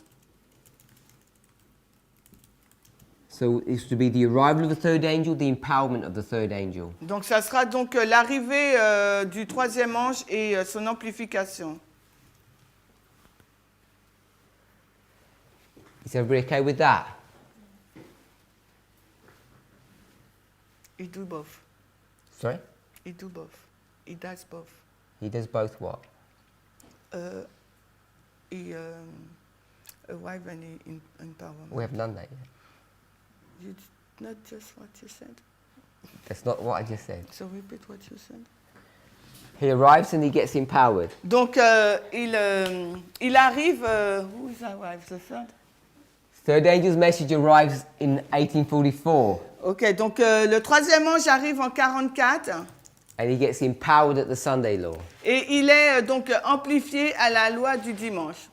So it's to be the arrival of the third angel, the empowerment of the third angel. Donc ça sera donc l'arrivée du troisième ange et son amplification. Is everybody okay with that? Il do both. Sorry? Il do both. He does both. He does both what? He arrive and he empower. We haven't done that yet. You not just what you said. That's not what I just said. So repeat what you said. He arrives and he gets empowered. Donc il arrive. Who is arrive? The third. Third angel's message arrives in 1844 Ok, donc le troisième ange arrive en 44 and he gets empowered at the Sunday law. et il est donc amplifié à la loi du dimanche.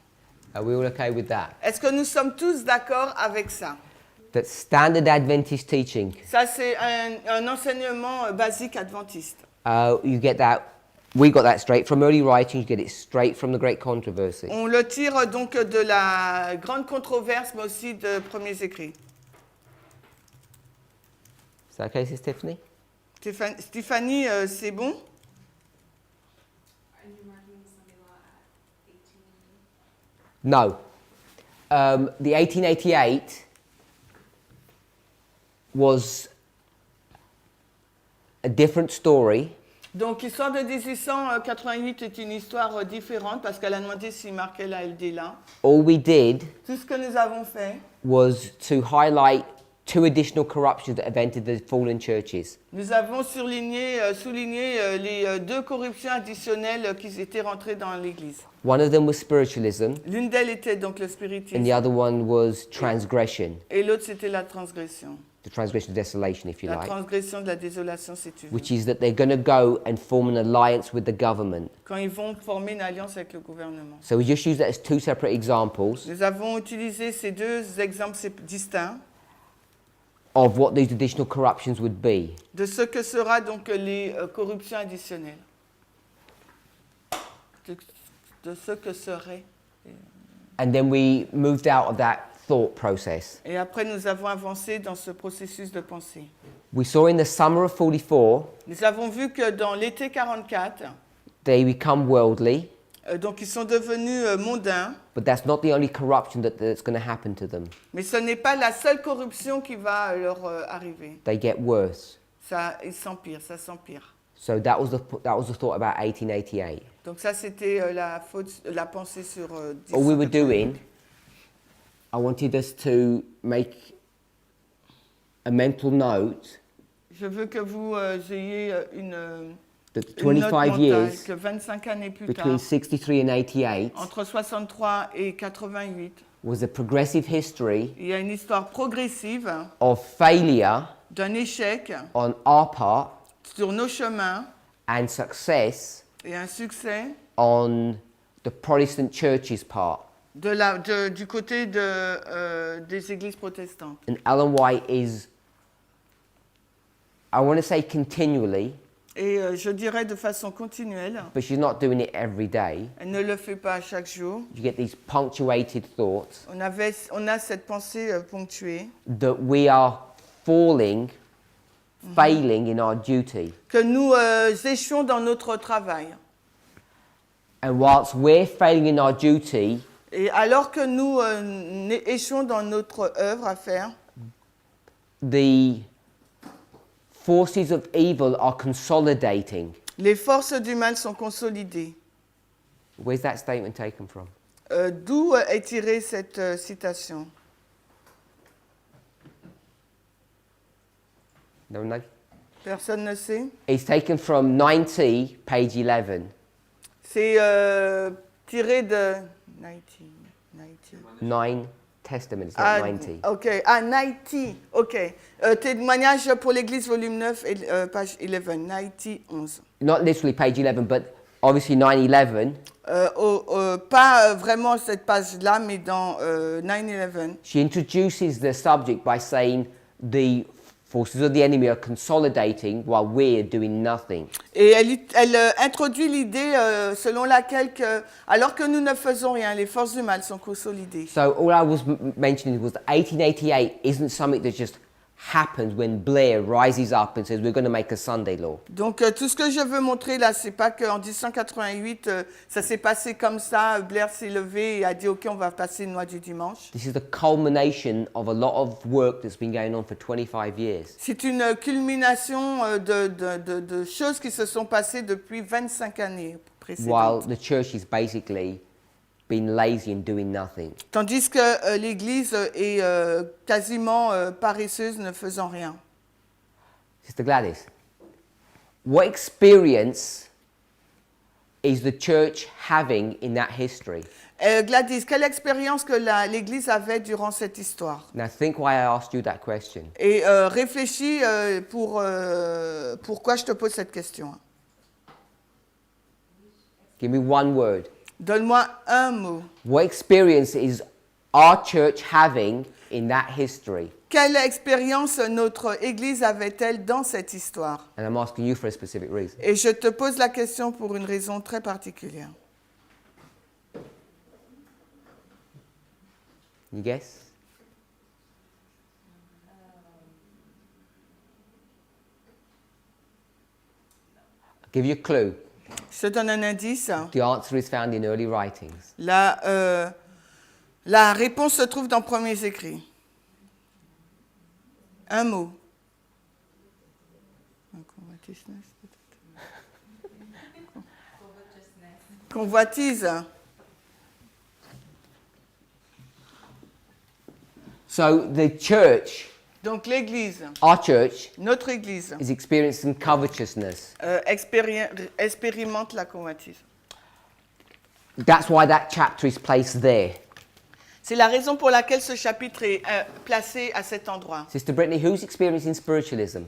Are we all okay with that? Est-ce que nous sommes tous d'accord avec ça? That's standard Adventist teaching. Ça, c'est un enseignement basique adventiste. You get that. We got that straight from early writings. You get it straight from the great controversy. On le tire donc de la grande controverse, mais aussi de premiers écrits. Is that okay, Sister Tiffany? Stéphanie, c'est bon? Are you marking the Sunday law at 18? No. The 1888 was a different story. Donc, l'histoire de 1888 est une histoire différente parce qu'elle a demandé s'il marquait la LD là. All we did Tout ce que nous avons fait, was to highlight two additional corruptions that have entered the fallen churches. nous avons souligné les deux corruptions additionnelles qui étaient rentrées dans l'Église. One of them was spiritualism, L'une d'elles était donc le and the spiritisme other one was transgression, et l'autre c'était la transgression. the transgression of desolation, if you La like, transgression de la désolation, si tu veux. which is that they're going to go and form an alliance with the government. Quand ils vont former une alliance avec le gouvernement. So we just use that as two separate examples Nous avons utilisé ces deux exemples distincts of what these additional corruptions would be. de ce que sera donc les corruptions additionnelles. De ce que serait. And then we moved out of that thought process. Et après, nous avons avancé dans ce processus de pensée. We saw in the summer of 44, Nous avons vu que dans l'été 44, they become worldly, donc ils sont devenus mondains, but that's not the only corruption that's going to happen to them. mais ce n'est pas la seule corruption qui va leur arriver. They get worse. Ça, ils s'empirent, ça s'empire. So that was the thought about 1888. Donc ça, c'était la pensée sur All we were 10. doing, I wanted us to make a mental note Je veux que vous ayez that une note 25 mentale, years que 25 années plus between tard, 63 and 88 entre 63 et 88, was a progressive history il y a une histoire progressive of failure d'un échec on our part sur nos chemins and success et un succès on the Protestant church's part. du côté des églises protestantes. And Ellen White is, I want to say continually, Et je dirais de façon continuelle, but she's not doing it every day. elle ne le fait pas chaque jour. You get these punctuated thoughts On a cette pensée ponctuée that we are failing in our duty. que nous échouons dans notre travail. And whilst we're failing in our duty, Et alors que nous échouons dans notre œuvre à faire, the forces of evil are consolidating. les forces du mal sont consolidées. Where's that statement taken from? D'où est tirée cette citation? No, no. Personne ne sait. It's taken from 90, page 11. C'est tiré de 90. 9 Testament, it's not Ah, 90. ok. Ah, 90. Ok. Témoignage pour l'Église, volume 9, page 11. 90, 11. Not literally page 11, but obviously 9/11. Pas vraiment cette page-là, mais dans 9/11. She introduces the subject by saying the forces of the enemy are consolidating while we're doing nothing. Et elle introduit l'idée selon laquelle, alors que nous ne faisons rien, les forces du mal sont consolidées. So all I was mentioning was that 1888 isn't something that just happens when Blair rises up and says we're going to make a Sunday law. Donc tout ce que je veux montrer là, c'est pas qu'en 1788, ça s'est passé comme ça, Blair s'est levé et a dit ok, on va passer une loi du dimanche. This is the culmination of a lot of work that's been going on for 25 years. C'est une culmination de choses qui se sont passées depuis 25 années While précédentes. the church is basically been lazy and doing nothing. Tandis que l'Église est quasiment paresseuse, ne faisant rien. Sister Gladys, what experience is the church having in that history? Gladys, quelle expérience que l'Église avait durant cette histoire? Now think why I asked you that question. Et réfléchis pourquoi je te pose cette question. Give me one word. Donne-moi un mot. What experience is our church having in that history? Quelle expérience notre Église avait-elle dans cette histoire? And I'm asking you for a specific reason. Et je te pose la question pour une raison très particulière. You guess? I'll give you a clue. Je te donne un indice. The answer is found in early writings. La réponse se trouve dans Premiers Écrits. Un mot. Convoitise. So the church, Donc l'Église, our church, notre Église, is experiencing covetousness. expérimente la convoitise. That's why that chapter is placed there. C'est la raison pour laquelle ce chapitre est placé à cet endroit. Sister Brittany, who's experiencing spiritualism?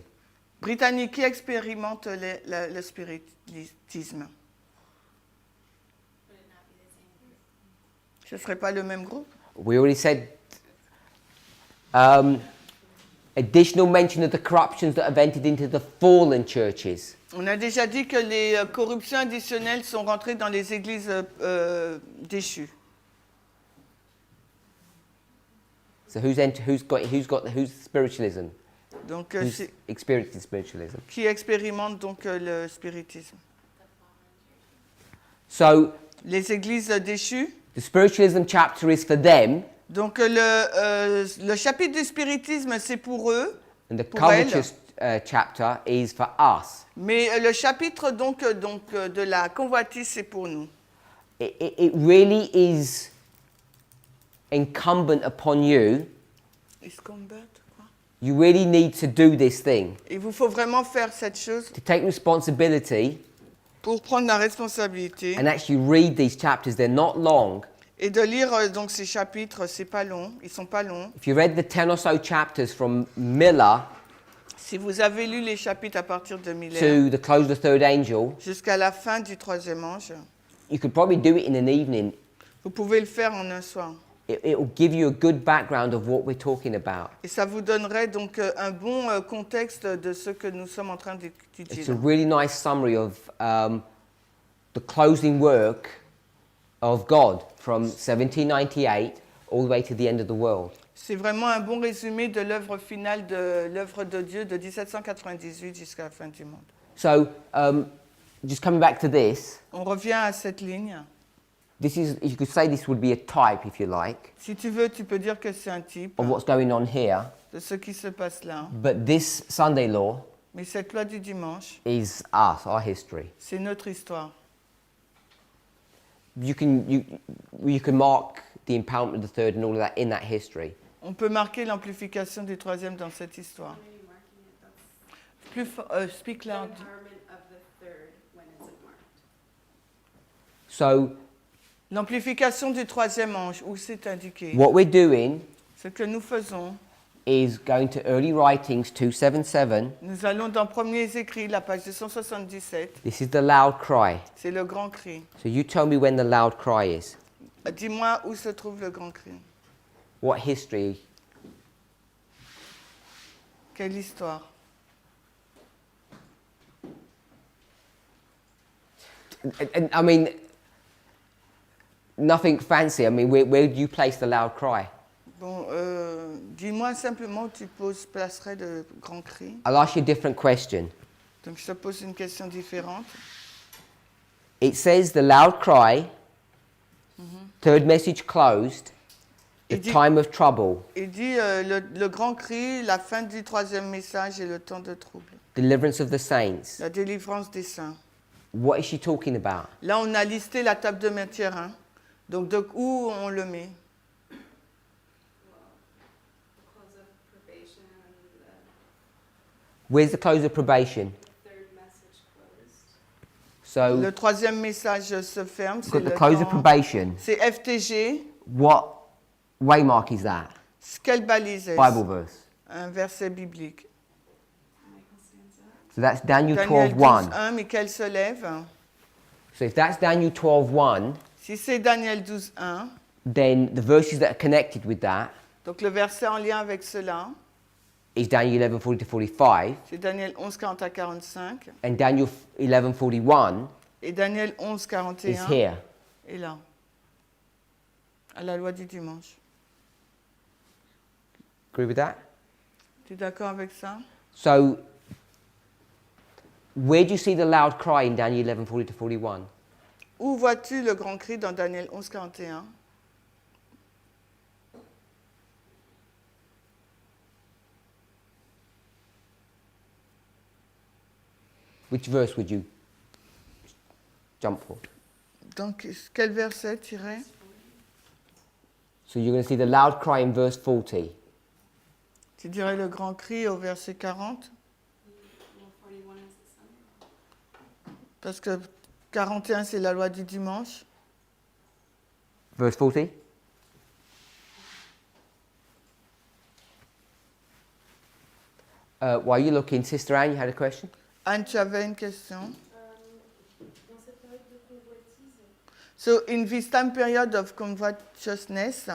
Britannique qui expérimente le spiritisme. Ce ne serait pas le même groupe? We already said additional mention of the corruptions that have entered into the fallen churches. On a déjà dit que les corruptions additionnelles sont rentrées dans les églises déchues. So who's spiritualism? Donc, Who's c'est- experiencing spiritualism? qui expérimente donc le spiritisme. So Les églises déchues. the spiritualism chapter is for them, Donc, le chapitre du spiritisme, c'est pour eux, and the pour elles. covetous chapter is for us. Mais le chapitre de la convoitise, c'est pour nous. It really is incumbent upon you. You really need to do this thing. Il vous faut vraiment faire cette chose To take responsibility pour prendre la responsabilité and actually read these chapters. They're not long. et de lire donc ces chapitres. C'est pas long, ils sont pas longs. If you read the 10 or so chapters from Miller Si vous avez lu les chapitres à partir de Miller to the close of the third angel, jusqu'à la fin du troisième ange, you could probably do it in an evening. vous pouvez le faire en un soir. It will give you a good background of what we're talking about. Et ça vous donnerait donc un bon contexte de ce que nous sommes en train d'étudier. It's a really nice summary of the closing work of God from 1798 all the way to the end of the world. C'est vraiment un bon résumé de l'œuvre finale de l'œuvre de Dieu de 1798 jusqu'à la fin du monde. So, just coming back to this, On revient à cette ligne. this is, you could say this would be a type, if you like, Si tu veux, tu peux dire que c'est un type of what's going on here. de ce qui se passe là. But this Sunday law Mais cette loi du dimanche, is us, our history. c'est notre histoire. You can mark the empowerment of the third and all of that in that history. On peut marquer l'amplification du troisième dans cette histoire. Plus speak loud. So, L'amplification du troisième ange, où c'est indiqué. what we're doing Ce que nous faisons, is going to early writings 277. nous allons dans Premiers Écrits, la page 277. This is the loud cry. C'est le grand cri. So you tell me when the loud cry is. Dis-moi où se trouve le grand cri. What history? Quelle histoire? And I mean, nothing fancy. I mean, where do you place the loud cry? Bon, dis-moi simplement où tu placerais le grand cri. I'll ask you a different question. Donc je te pose une question différente. It says the loud cry, third message closed, the Il dit- time of trouble, Il dit le grand cri, la fin du troisième message et le temps de trouble. deliverance of the saints. La délivrance des saints. What is she talking about? Là, on a listé la table de matière. Hein. Donc, de où on le met? Where's the close of probation? So, Le troisième message se ferme. we've C'est got the le close of temps. probation. C'est FTG. What waymark is that? Quelle balise est-ce? Bible verse. Un verset biblique. So that's Daniel Daniel 12:1. 12.1, Michael se lève. So if that's Daniel 12:1, Si c'est Daniel 12.1, then the verses that are connected with that donc le verset en lien avec cela, is Daniel 11:40-45, c'est Daniel 11.40 à 45. and Daniel 11:41 Et Daniel is 11.41 here. est là. À la loi du dimanche. Agree with that? Tu es d'accord avec ça? So, where do you see the loud cry in Daniel 11:40-41? Où vois-tu le grand cri dans Daniel 11.41? Which verse would you jump for? Donc, quel verset tu irais? So you're going to see the loud cry in verse 40. Tu dirais le grand cri au verset 40? Parce que 41, c'est la loi du dimanche. Verse 40? While you're looking, Sister Anne, you had a question? Anne, tu avais une question? So, in this time period of covetousness,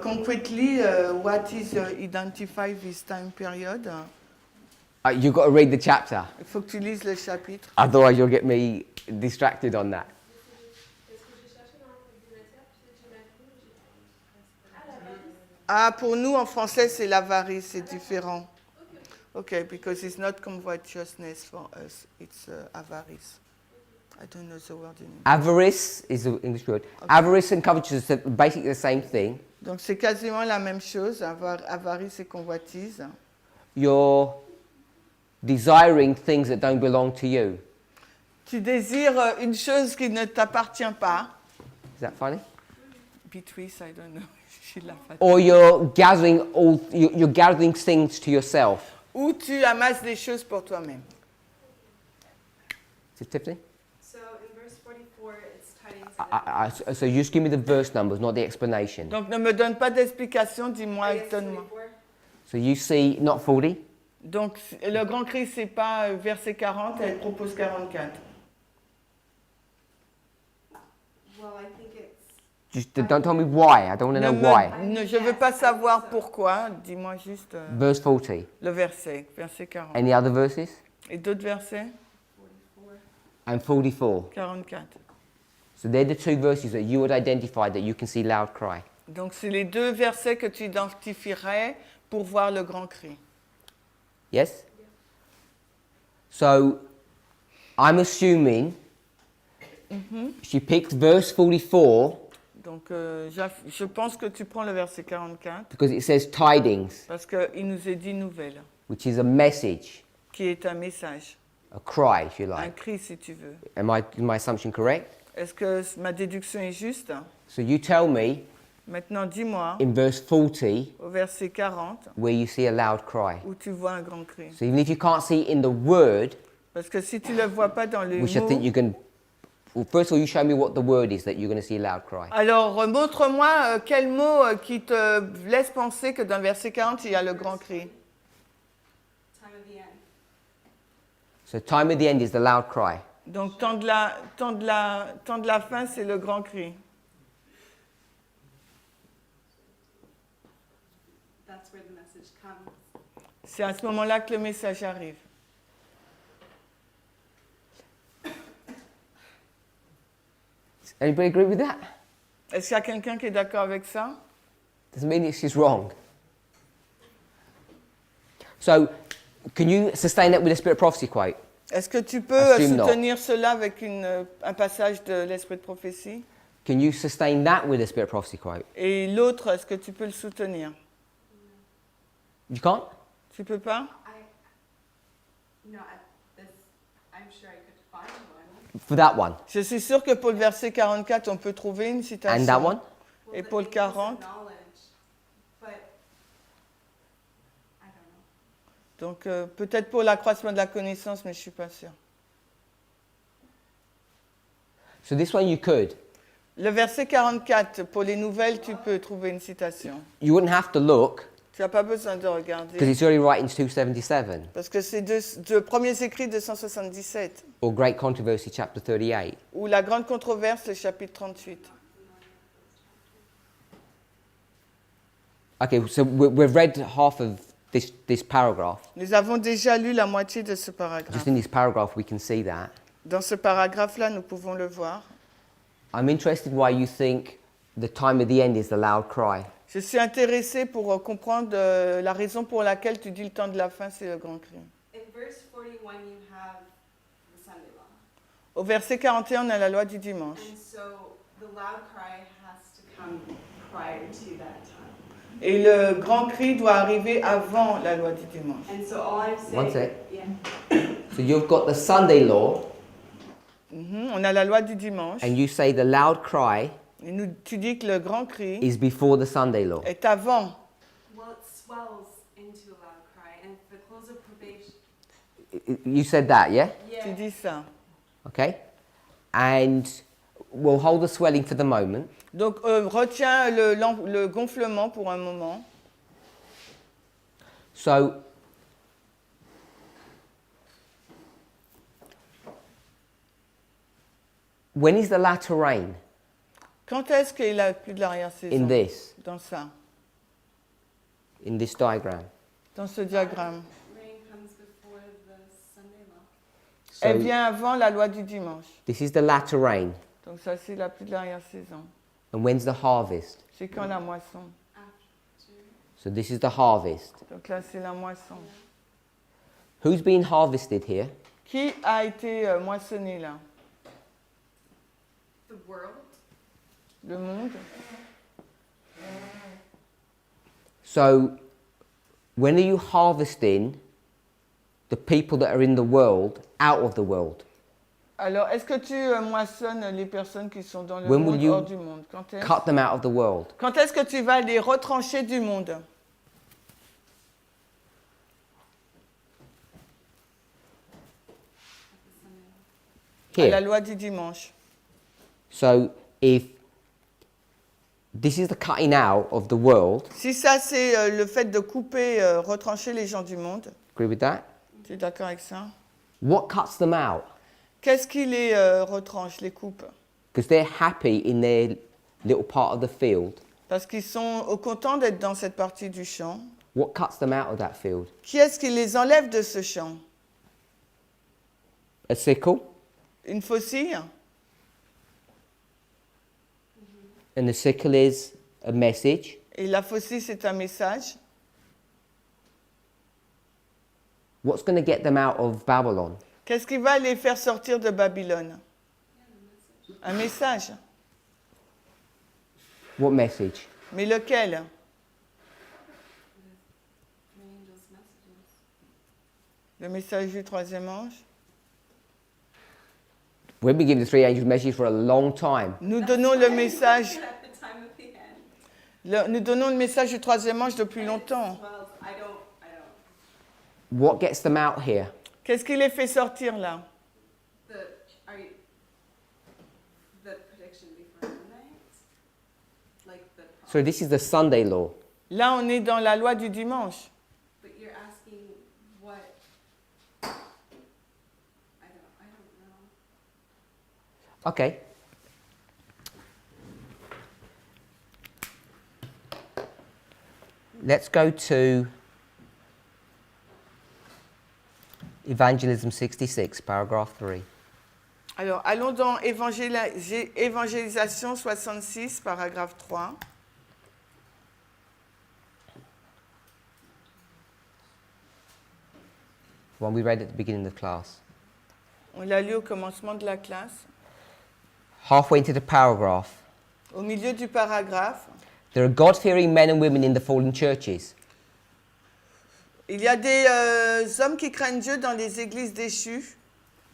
concretely, what is identified this time period? You've got to read the chapter. Il faut que tu lises le chapitre. Otherwise, you'll get me distracted on that. Ah, pour nous, en français, c'est l'avarice, c'est différent. Okay, because it's not covetousness for us, it's avarice. I don't know the word in English. Avarice is the English word. Okay. Avarice and covetousness are basically the same thing. Donc c'est quasiment la même chose, avarice et convoitise. You're desiring things that don't belong to you. Tu désires une chose qui ne t'appartient pas. Is that funny? Beatrice, I don't know. Je la fatigue. Or you're gathering things to yourself. Ou tu amasses des choses pour toi-même. Is it Tiffany? So in verse 44, it's tidings. So you just give me the verse numbers, not the explanation. Donc ne me donne pas d'explication, dis-moi, Yes, donne-moi. 44. So you see, not 40. Donc le grand cri, c'est pas verset 40, elle propose 44. Well, I think it's. Just don't tell me why. I don't want to know why. Je ne veux pas savoir pourquoi, dis-moi juste Verse 40. le verset 40. Any other verses? Et d'autres versets 44. And 44. 44. So they're the two verses that you would identify that you can see loud cry. Donc c'est les deux versets que tu identifierais pour voir le grand cri. Yes? So I'm assuming she picked verse 44 Donc je pense que tu prends le verset 44 because it says tidings, parce qu'il nous est dit nouvelle, which is a message, qui est un message, a cry, if you un like. cri si tu veux. Is my assumption correct? Est-ce que ma déduction est juste? So you tell me Maintenant dis-moi in verse 40 au verset 40 where you see a loud cry. où tu vois un grand cri. So even if you can't see it in the word, Parce que si tu ne le vois pas dans les which I think mots, you can, well, first of all, you show me what the word is that you're going to see a loud cry. alors montre-moi quel mot qui te laisse penser que dans le verset 40 il y a le grand cri. Time of the end. So time at the end is the loud cry. Donc temps de la fin c'est le grand cri. That's where the message comes. C'est à ce moment-là que le message arrive. Anybody agree with that? Est-ce qu'il y a quelqu'un qui est d'accord avec ça? Doesn't mean it's just wrong. So, can you sustain that with a spirit of prophecy quote? Est-ce que tu peux Assume not. soutenir cela avec un passage de l'Esprit de prophétie? Can you sustain that with a spirit of prophecy quote? Et l'autre, est-ce que tu peux le soutenir? You can't? Tu peux pas? No, I'm sure I could find one. For that one. Je suis sûre que pour le verset 44, on peut trouver une citation. And that one? Et the pour le increase of 40? knowledge, but I don't know. Donc peut-être pour l'accroissement de la connaissance, mais je ne suis pas sûre. So this one you could. Le verset 44, pour les nouvelles, tu peux trouver une citation. You wouldn't have to look Tu n'as pas besoin de because regarder. it's already right in 277 Parce que c'est de premiers écrits 277, or Great Controversy chapter 38. ou la grande controverse, le chapitre 38. Okay, so we've read half of this paragraph. Nous avons déjà lu la moitié de ce paragraphe. Just in this paragraph we can see that. Dans ce paragraphe-là, nous pouvons le voir. I'm interested why you think the time of the end is the loud cry. Je suis intéressée pour comprendre la raison pour laquelle tu dis le temps de la fin, c'est le grand cri. In verse 41, you have the Sunday law. Au verset 41, on a la loi du dimanche. And so the loud cry has to come prior to that time. Et le grand cri doit arriver avant la loi du dimanche. And so all I'm saying. One sec. Yeah. So you've got the Sunday law On a la loi du dimanche. and you say the loud cry Et tu dis que le grand cri is before the Sunday law. est avant. Well, it swells into a loud cry. And at the close of probation. You said that, yeah? Tu dis ça. Okay. And we'll hold the swelling for the moment. Donc retiens le gonflement pour un moment. So when is the latter rain Quand est-ce qu'il a plus de l'arrière-saison? in this diagram? Dans ce diagramme. Rain comes before the Sunday law. Elle So vient avant la loi du dimanche. this is the latter rain. Donc ça, c'est la pluie de l'arrière-saison. And when's the harvest? C'est quand la moisson? After. So this is the harvest. Donc là, c'est la moisson. Who's been harvested here? Qui a été moissonné là? The world. Le monde. So when are you harvesting the people that are in the world out of the world? Alors, est-ce que tu moissonnes les personnes qui sont dans le When will monde, you hors du monde? Cut them out of the world. Quand est-ce que tu vas les retrancher du monde? À la Here. loi du dimanche. So if this is the cutting out of the world, Si ça, c'est le fait de couper, retrancher les gens du monde, agree with that? tu es d'accord avec ça? What cuts them out? Qu'est-ce qui les retranche, les coupe? Because they're happy in their little part of the field. Parce qu'ils sont contents d'être dans cette partie du champ. What cuts them out of that field? Qui est-ce qui les enlève de ce champ? A sickle? Une faucille? And the sickle is a message. Et la faucille, c'est un message. What's going to get them out of Babylon? Qu'est-ce qui va les faire sortir de Babylone? Un message. What message? Mais lequel? Le message du troisième ange. We've been giving the three angels message for a long time. Nous donnons le message. At the time of the end. Nous donnons le message du troisième ange depuis longtemps. Well, I don't. What gets them out here? Qu'est-ce qui les fait sortir là? The prediction before midnight, like the. So this is the Sunday law. Là, on est dans la loi du dimanche. But you're asking what? I don't know. Okay. Let's go to Evangelism 66, paragraph 3. Alors, allons dans Évangélisation 66, paragraphe 3. One we read at the beginning of the class. On l'a lu au commencement de la classe. Halfway into the paragraph, Au milieu du paragraphe, there are God-fearing men and women in the fallen churches. il y a des hommes qui craignent Dieu dans les églises déchues.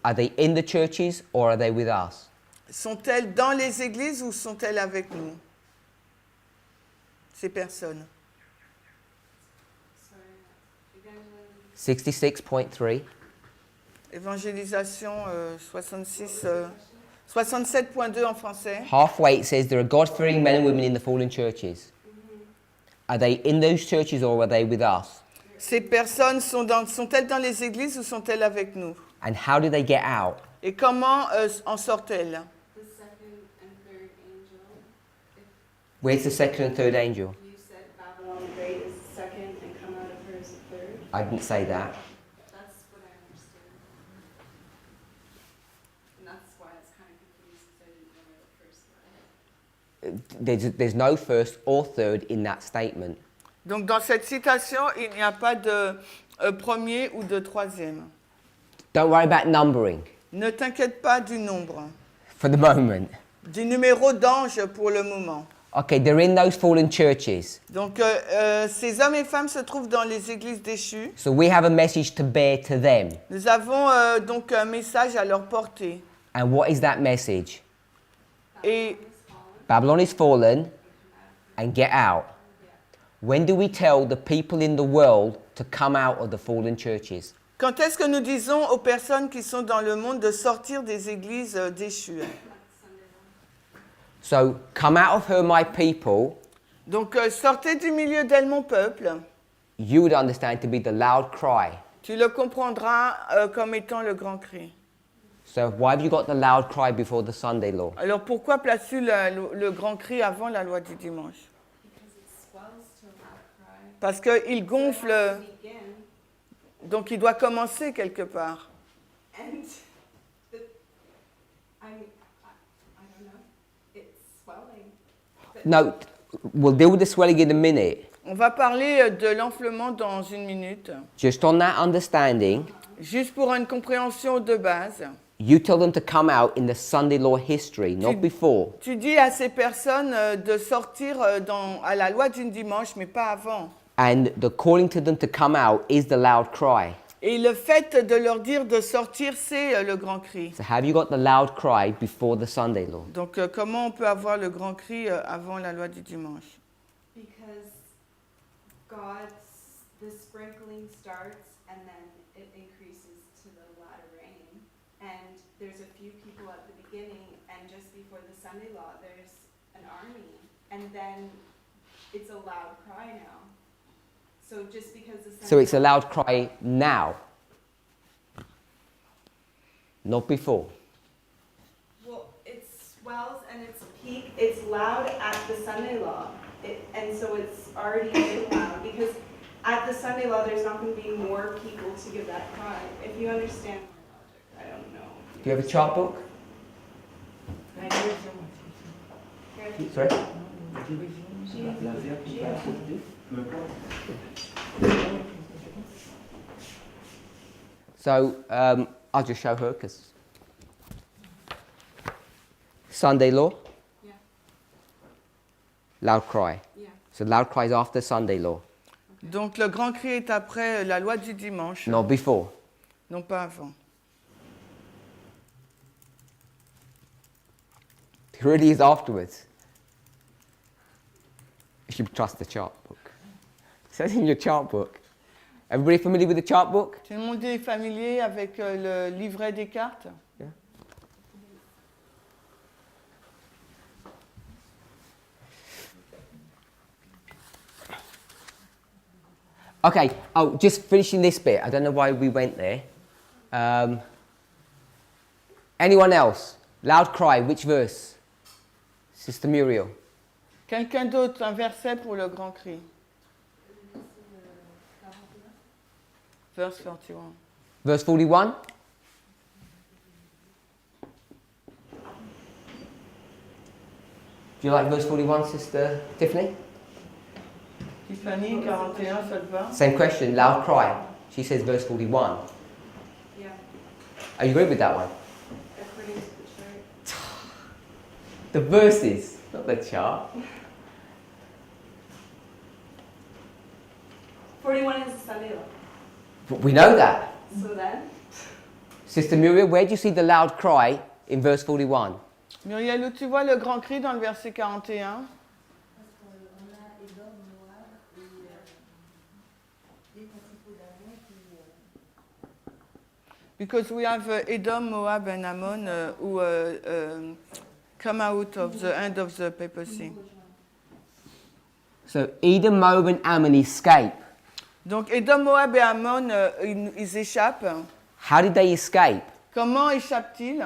Are they in the churches or are they with us? Sont-elles dans les églises ou sont-elles avec nous? Ces personnes. 66.3. Évangélisation 67.2 en français. Halfway it says there are God-fearing men and women in the fallen churches. Are they in those churches or are they with us? Ces personnes sont-elles dans les églises ou sont-elles avec nous? And how do they get out? Et comment en sortent-elles? The second and third angel. Where's the second and third angel? You said Babylon the Great is the second, and come out of her is the third. I didn't say that. That's what I understood. And that's why it's kind of confused because I didn't know where the first was. There's no first or third in that statement. Donc dans cette citation, il n'y a pas de premier ou de troisième. Don't worry about numbering Ne t'inquiète pas du nombre, for the moment. du numéro d'ange pour le moment. Okay, they're in those fallen churches. Donc ces hommes et femmes se trouvent dans les églises déchues. So we have a message to bear to them. Nous avons donc un message à leur porter. And what is that message? Et Babylon is fallen and get out. When do we tell the people in the world to come out of the fallen churches? quand est-ce que nous disons aux personnes qui sont dans le monde de sortir des églises déchues? So, come out of her, my people, Donc sortez du milieu d'elle, mon peuple. you would understand to be the loud cry. Tu le comprendras comme étant le grand cri. So, why have you got the loud cry before the Sunday law? Alors pourquoi places-tu le grand cri avant la loi du dimanche? Because it swells to a loud cry. Parce qu'il gonfle, Begin, donc il doit commencer quelque part. and I don't know. It's swelling. But No, we'll deal with the swelling in a minute. On va parler de l'enflement dans une minute. Just on that understanding, Juste pour une compréhension de base. you tell them to come out in the Sunday law history, not before. Tu dis à ces personnes de sortir à la loi du dimanche, mais pas avant. And the calling to them to come out is the loud cry. Et le fait de leur dire de sortir, c'est le grand cri. So have you got the loud cry before the Sunday law? Donc comment on peut avoir le grand cri avant la loi du dimanche? Because the sprinkling starts and then it increases to the latter rain. And there's a few people at the beginning, and just before the Sunday law, there's an army. And then it's a loud cry now. So just because the Sunday So it's a law- loud cry now, not before. Well, it swells and it's peak. It's loud at the Sunday law, and so it's already been loud because at the Sunday law there's not going to be more people to give that cry. If you understand my logic, I don't know. Do you have a chart book? Sorry? So I'll just show her because Sunday law, Yeah, loud cry. yeah. So loud cry is after Sunday law, Donc le grand cri est après la loi du dimanche, not before. non pas avant. It really is afterwards. You should trust the chart book. It says in your chart book. Everybody familiar with the chart book? Tout le monde est familier avec le livret des cartes? Yeah. Okay, oh, just finishing this bit. I don't know why we went there. Anyone else? Loud cry, which verse? Sister Muriel. Quelqu'un d'autre, un verset pour le grand cri. Verse 41. Verse 41. Do you like verse 41, Sister Tiffany? Tiffany, 41, ça te va? Same question, loud cry. She says verse 41. Yeah, Are you agree with that one? according to the chart. The verses, not the chart. 41 is the Sunday law. But we know that. So then, Sister Muriel, where do you see the loud cry in verse 41? Muriel, où tu vois le grand cri dans le verset 41? Because we have Edom, Moab, and Ammon who come out of the end of the papacy. So Edom, Moab, and Ammon escape. Donc Edom, Moab et Ammon, ils échappent. How did they escape? Comment échappent-ils?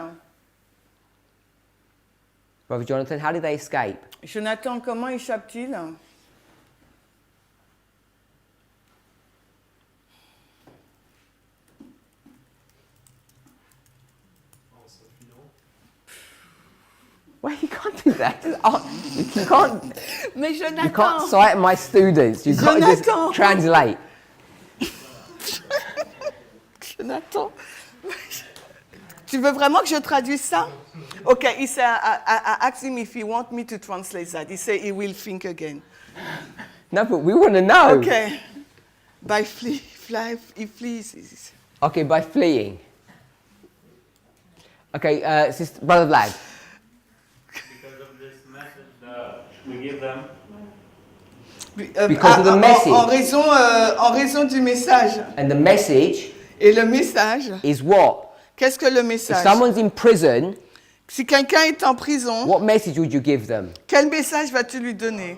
Brother Jonathan, how did they escape? Jonathan, comment échappe-t-il? Well, you can't do that. You can't. Mais You can't Jonathan, cite my students. You've got to just Jonathan. translate. Jonathan, tu veux vraiment que je traduise ça? Okay, he said, I asked him if he want me to translate that. He said he will think again. No, but we want to know. Okay, by fly, he flees. Okay, by fleeing. Okay, Sister, Brother Vlad. Because of this message that we give them, Because of the message. En raison du message. And the message Et le message, is what? qu'est-ce que le If message? someone's in prison, Si quelqu'un est en prison, what message would you give them? quel message vas-tu lui donner?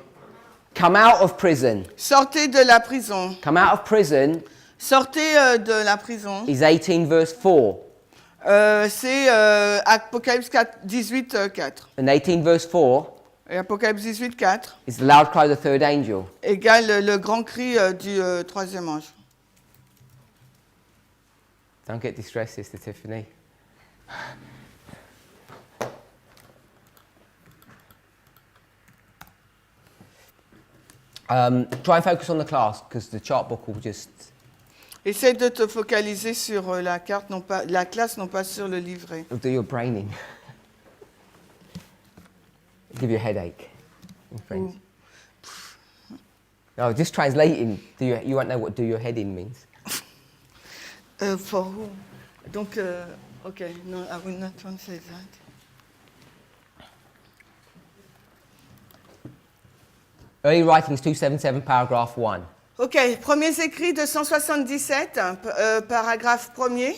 Come out of prison. Sortez de la prison. Come out of prison Sortez de la prison. is 18 verse 4. C'est Apocalypse 18, 4. And 18 verse 4 Et Apocalypse 18, 4 is the loud cry of the third angel. égale le grand cri du troisième ange. Don't get distressed, Sister Tiffany. Try and focus on the class because the chart book will just. Essaye de te focaliser sur la carte, non pas, la classe, non pas sur le livret. It'll do your braining. Give you a headache. in French. No, just translating. You won't know what "do your head in" means. For who? Donc, okay, no, I will not translate that. Early Writings 277, paragraph 1. Ok, premiers écrits 277, paragraphe 1er.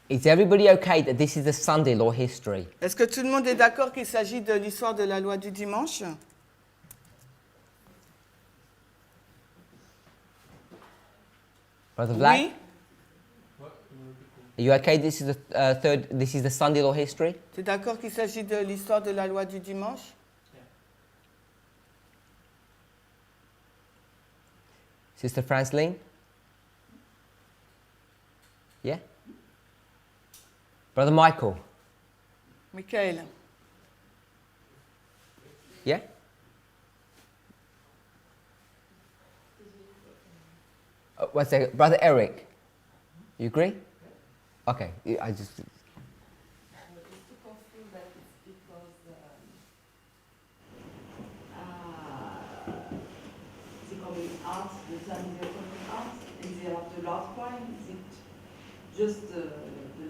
Is everybody okay that this is the Sunday law history? Est-ce que tout le monde est d'accord qu'il s'agit de l'histoire de la loi du dimanche? Brother Black? Oui. Are you okay? This is this is the Sunday law history? Tu es d'accord qu'il s'agit de l'histoire de la loi du dimanche? Sister Franceline? Yeah? Brother Michael? Michael? Yeah? One second. Brother Eric? You agree? Okay. I just... Just to confirm that it's because the common art, the term the common art, and the of the Lord point, is it just the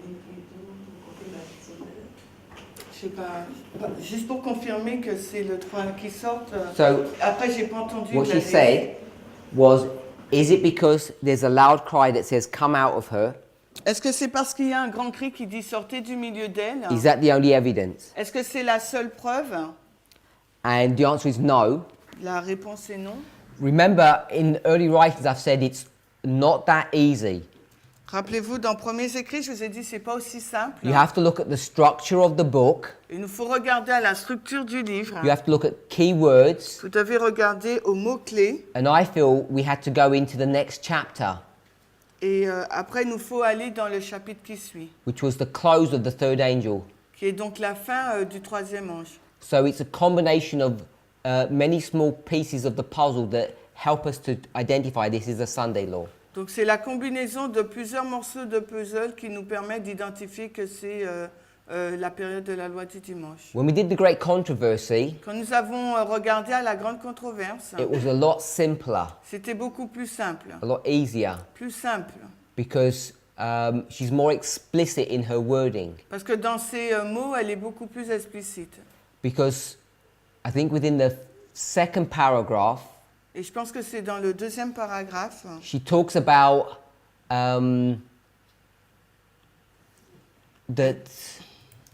link we do to confirm that it's on there? Je sais pas. Juste pour confirmer que c'est le 3 qui sort. So, après, j'ai pas entendu. what she said was, is it because there's a loud cry that says, "Come out of her"? Est-ce que c'est parce qu'il y a un grand cri qui dit sortez du milieu d'elle? Is that the only evidence? Est-ce que c'est la seule preuve? And the answer is no. La réponse est non. Remember, in early writings, I've said it's not that easy. Rappelez-vous, dans Premiers Écrits, je vous ai dit c'est pas aussi simple. You have to look at the structure of the book. Il nous faut regarder à la structure du livre. You have to look at key words. Vous devez regarder aux mots-clés. And I feel we had to go into the next chapter, Et après, il nous faut aller dans le chapitre qui suit, which was the close of the third angel. qui est donc la fin du troisième ange. So it's a combination of many small pieces of the puzzle that help us to identify this is a Sunday law. Donc c'est la combinaison de plusieurs morceaux de puzzle qui nous permet d'identifier que c'est la période de la loi du dimanche. When we did the Great Controversy, Quand nous avons regardé à la grande controverse, it was a lot simpler, c'était beaucoup plus simple, a lot easier, plus simple. because she's more explicit in her wording. Parce que dans ses mots, elle est beaucoup plus explicite. Because I think within the second paragraph, Et je pense que c'est dans le deuxième paragraphe, she talks about that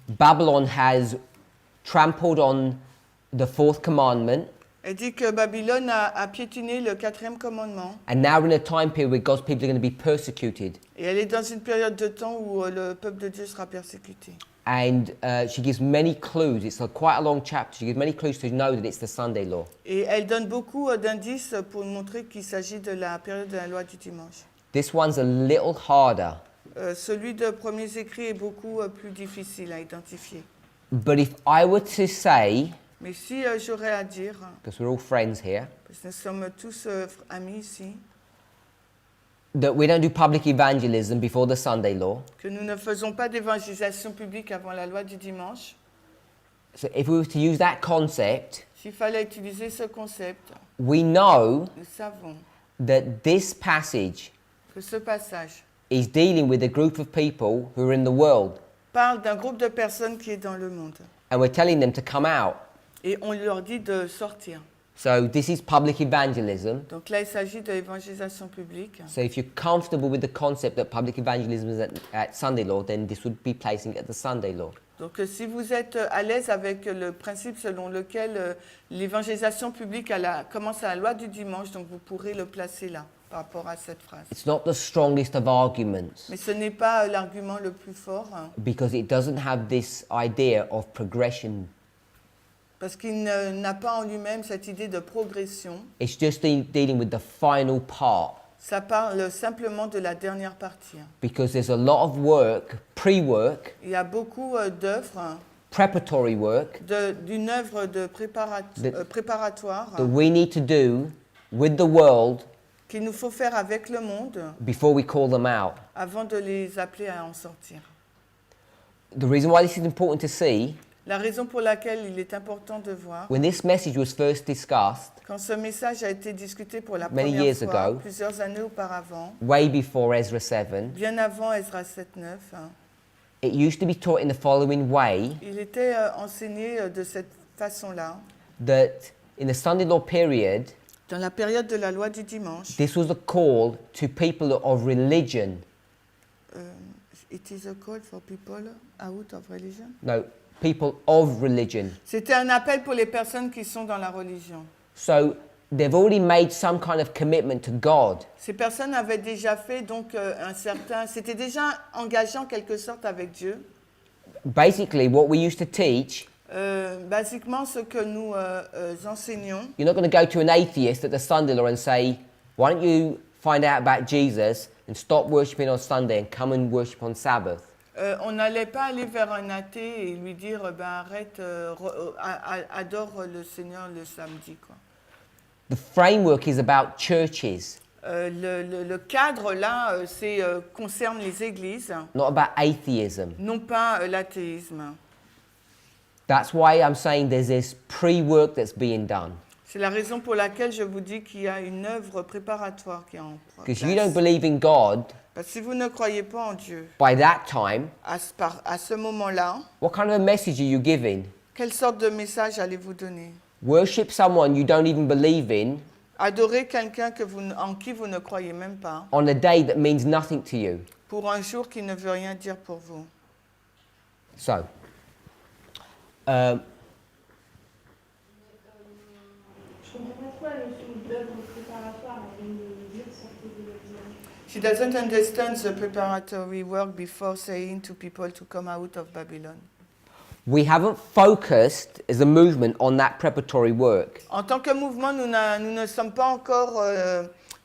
Babylon has trampled on the fourth commandment, elle dit que Babylone a piétiné le quatrième commandement. and now we're in a time period where God's people are going to be persecuted. Et elle est dans une période de temps où le peuple de Dieu sera persécuté. And she gives many clues. It's quite a long chapter. She gives many clues to know that it's the Sunday law. Et elle donne beaucoup d'indices pour montrer qu'il s'agit de la période de la loi du dimanche. This one's a little harder. Celui de Premiers Écrits est beaucoup plus difficile à identifier. But if I were to say, Mais si j'aurais à dire, because we're all friends here, parce que nous sommes tous amis ici, that we don't do public evangelism before the Sunday law. que nous ne faisons pas d'évangélisation publique avant la loi du dimanche, So if we were to use that concept, s'il fallait utiliser ce concept, we know nous savons that this passage que ce passage is dealing with a group of people who are in the world, parle d'un groupe de personnes qui est dans le monde. and we're telling them to come out. Et on leur dit de sortir. So this is public evangelism. Donc là, il s'agit de l'évangélisation publique. So if you're comfortable with the concept that public evangelism is at Sunday law, then this would be placing it at the Sunday law. Donc si vous êtes à l'aise avec le principe selon lequel l'évangélisation publique commence à la loi du dimanche, donc vous pourrez le placer là, par rapport à cette phrase. It's not the strongest of arguments, Mais ce n'est pas l'argument le plus fort, because it doesn't have this idea of progression. parce qu'il n'a pas en lui-même cette idée de progression. It's just dealing with the final part, Ça parle simplement de la dernière partie. because there's a lot of work, pre-work, Il y a beaucoup d'œuvres preparatory work d'une œuvre de préparatoire that we need to do with the world qu'il nous faut faire avec le monde before we call them out. avant de les appeler à en sortir. The reason why this is important to see, La raison pour laquelle il est important de voir, when this message was first discussed, quand ce message a été discuté pour la Many première years fois, ago. plusieurs années auparavant, way before Ezra 7, bien avant Ezra 7-9, it used to be taught in the following way, il était enseigné de cette façon-là. that in the Sunday law period, Dans la période de la loi du dimanche, this was a call to people of religion. it is a call for people out of religion. No, people of religion. C'était un appel pour les personnes qui sont dans la religion. So they've already made some kind of commitment to God. Ces personnes avaient déjà fait donc c'était déjà engagé en quelque sorte avec Dieu. Basically, what we used to teach, Basiquement, ce que nous enseignons, you're not going to go to an atheist at the Sunday law and say, why don't you find out about Jesus and stop worshipping on Sunday and come and worship on Sabbath. on n'allait pas aller vers un athée et lui dire arrête, adore le Seigneur le samedi, quoi. The framework is about churches, Le cadre là, concerne les églises, not about atheism. non pas l'athéisme. That's why I'm saying there's this pre-work that's being done. C'est la raison pour laquelle je vous dis qu'il y a une œuvre préparatoire qui est en place. Because you don't believe in God, Parce que si vous ne croyez pas en Dieu, by that time, à ce moment-là, what kind of a message are you giving? quelle sorte de message allez-vous donner? Worship someone you don't even believe in Adorer quelqu'un en qui vous ne croyez même pas, on a day that means nothing to you. pour un jour qui ne veut rien dire pour vous. So, Je comprends pas trop la notion d'œuvre préparatoire avant de dire sortez de la dimanche. She doesn't understand the preparatory work before saying to people to come out of Babylon. we haven't focused as a movement on that preparatory work. En tant que mouvement, nous ne sommes pas encore,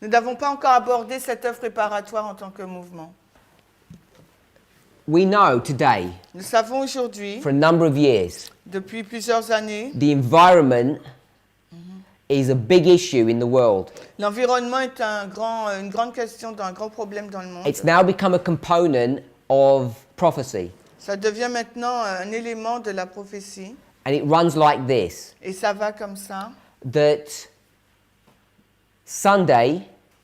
nous n'avons pas encore abordé cette œuvre préparatoire en tant que mouvement. We know today, Nous savons aujourd'hui, for a number of years, depuis plusieurs années, the environment is a big issue in the world. l'environnement est une grande question, un grand problème dans le monde. It's now become a component of prophecy. Ça devient maintenant un élément de la prophétie. And it runs like this, Et ça va comme ça. that Sunday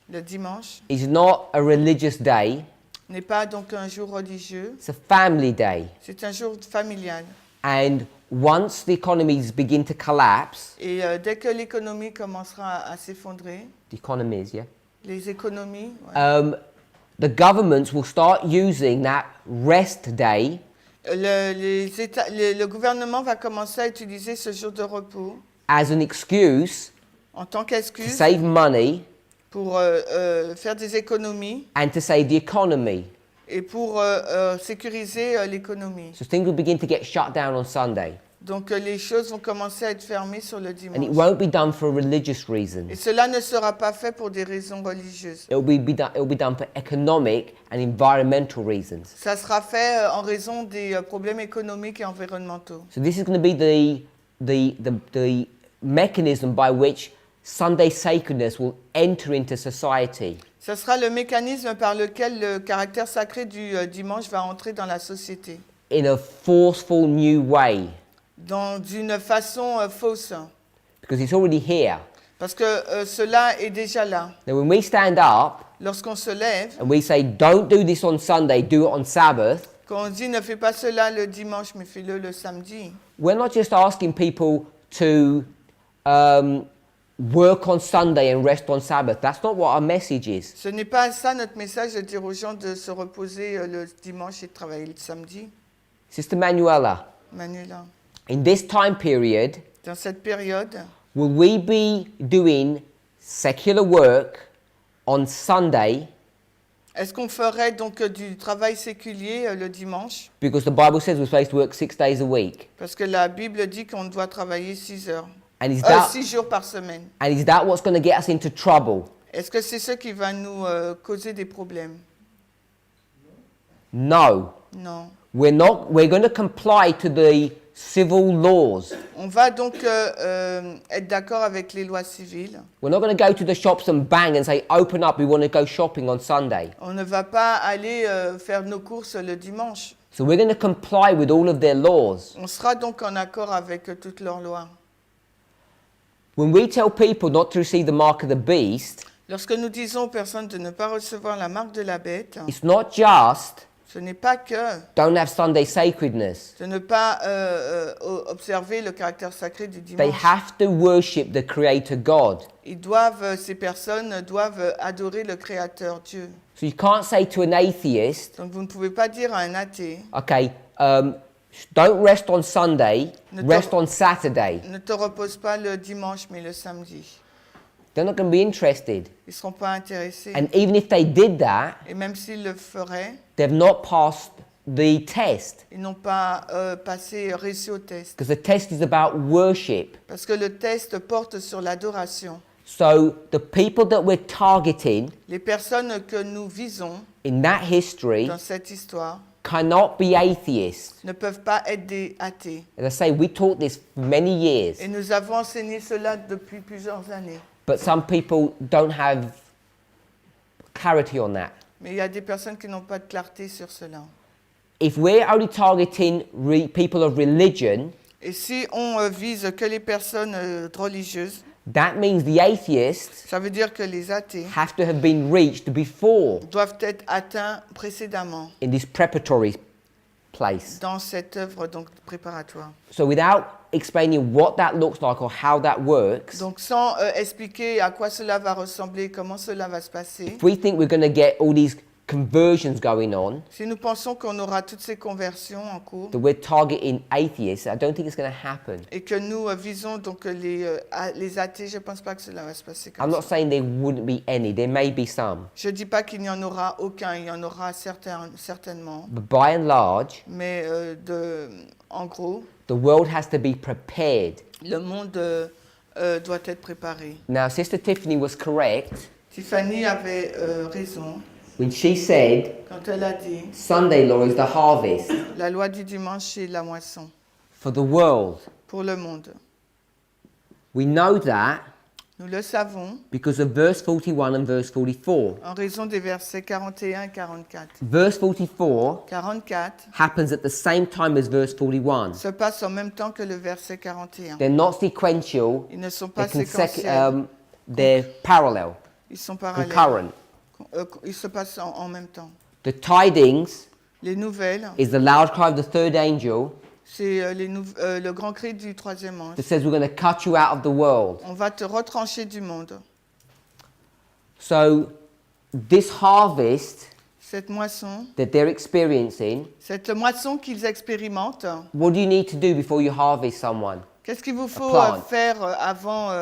Le dimanche is not a religious day, n'est pas donc un jour religieux, it's a family day. c'est un jour familial. And once the economies begin to collapse, Et dès que l'économie commencera à s'effondrer, the economies, yeah, les économies, ouais, the governments will start using that rest day le gouvernement va commencer à utiliser ce jour de repos as an excuse en tant to qu'excuse save money pour faire des économies and to save the economy. et pour sécuriser l'économie. So things will begin to get shut down on Sunday. Donc les choses vont commencer à être fermées sur le And it dimanche. won't be done for religious reasons. Et cela ne sera pas fait pour des raisons religieuses. It'll be done for economic and environmental reasons. Ça sera fait en raison des problèmes économiques et environnementaux. So this is going to be the mechanism by which Sunday sacredness will enter into society. Ce sera le mécanisme par lequel le caractère sacré du dimanche va entrer dans la société, In a forceful new way. dans une façon fausse, Because it's already here. parce que cela est déjà là. Now when we stand up Lorsqu'on se lève, and we say, don't do this on Sunday, do it on Sabbath, quand on dit ne fais pas cela le dimanche, mais fais-le le samedi, we're not just asking people to work on Sunday and rest on Sabbath. That's not what our message is. ce n'est pas ça notre message de dire aux gens de se reposer le dimanche et de travailler le samedi. Sister Manuela, Manuela, in this time period, dans cette période, will we be doing secular work on Sunday est-ce qu'on ferait donc du travail séculier le dimanche? because the Bible says we're supposed to work 6 days a week? Parce que la Bible dit qu'on doit travailler 6 heures. And is that 6 jours par semaine. what's going to get us into trouble? Est-ce que c'est ce qui va nous causer des problèmes? No. Non. We're going to comply to the civil laws. On va donc être d'accord avec les lois civiles. We're not going to go to the shops and bang and say, open up, we want to go shopping on Sunday. On ne va pas aller faire nos courses le dimanche. So we're going to comply with all of their laws. On sera donc en accord avec toutes leurs lois. When we tell people not to receive the mark of the beast, Lorsque nous disons aux personnes de ne pas recevoir la marque de la bête, it's not just ce n'est pas que don't have Sunday sacredness. de ne pas observer le caractère sacré du They dimanche. have to worship the Creator God. Ces personnes doivent adorer le Créateur, Dieu. So you can't say to an atheist, Donc vous ne pouvez pas dire à un athée, okay, don't rest on Sunday, Ne te- rest on Saturday. ne te repose pas le dimanche mais le samedi. They're not going to be interested. Ils ne seront pas intéressés. And even if they did that, Et même s'ils le feraient, they've not passed the test. ils n'ont pas réussi au test. Because the test is about worship. Parce que le test porte sur l'adoration. So the people that we're targeting Les personnes que nous visons in that history dans cette histoire cannot be atheists. ne peuvent pas être des athées. As I say, we taught this for many years, Et nous avons enseigné cela depuis plusieurs années. but some people don't have clarity on that. Mais il y a des personnes qui n'ont pas de clarté sur cela. If we're only targeting people of religion, Et si on vise que les personnes religieuses, that means the atheists ça veut dire que les athées have to have been reached before doivent être atteints précédemment in this preparatory place. dans cette œuvre donc préparatoire. So without explaining what that looks like or how that works, Donc sans expliquer à quoi cela va ressembler, comment cela va se passer, if we think we're going to get all these conversions going on, si nous pensons qu'on aura toutes ces conversions en cours that we're targeting atheists, I don't think it's going to happen. et que nous visons donc les athées, je ne pense pas que cela va se passer I'm comme not ça. saying there wouldn't be any, there may be some, Je ne dis pas qu'il n'y en aura aucun, il y en aura certainement, but by and large, mais en gros, the world has to be prepared. le monde doit être préparé. Now, Sister Tiffany was correct Tiffany avait raison when she said quand elle a dit Sunday law is the harvest la loi du dimanche c'est la moisson for the world. pour le monde. We know that Nous le savons because of verse 41 and verse 44. en raison des versets 41 et 44. Verse 44 44 happens at the same time as verse 41. se passe en même temps que le verset 41. They're not sequential, Ils ne sont pas they're, séquentiels, they're parallel, ils sont parallèles. concurrent. Ils se passent en même temps. The tidings Les nouvelles, is the loud cry of the third angel c'est le grand cri du troisième ange. that says we're going to cut you out of the world. On va te retrancher du monde. So this harvest Cette moisson, that they're experiencing, cette moisson qu'ils expérimentent, what do you need to do before you harvest someone? qu'est-ce qu'il vous faut plant. faire avant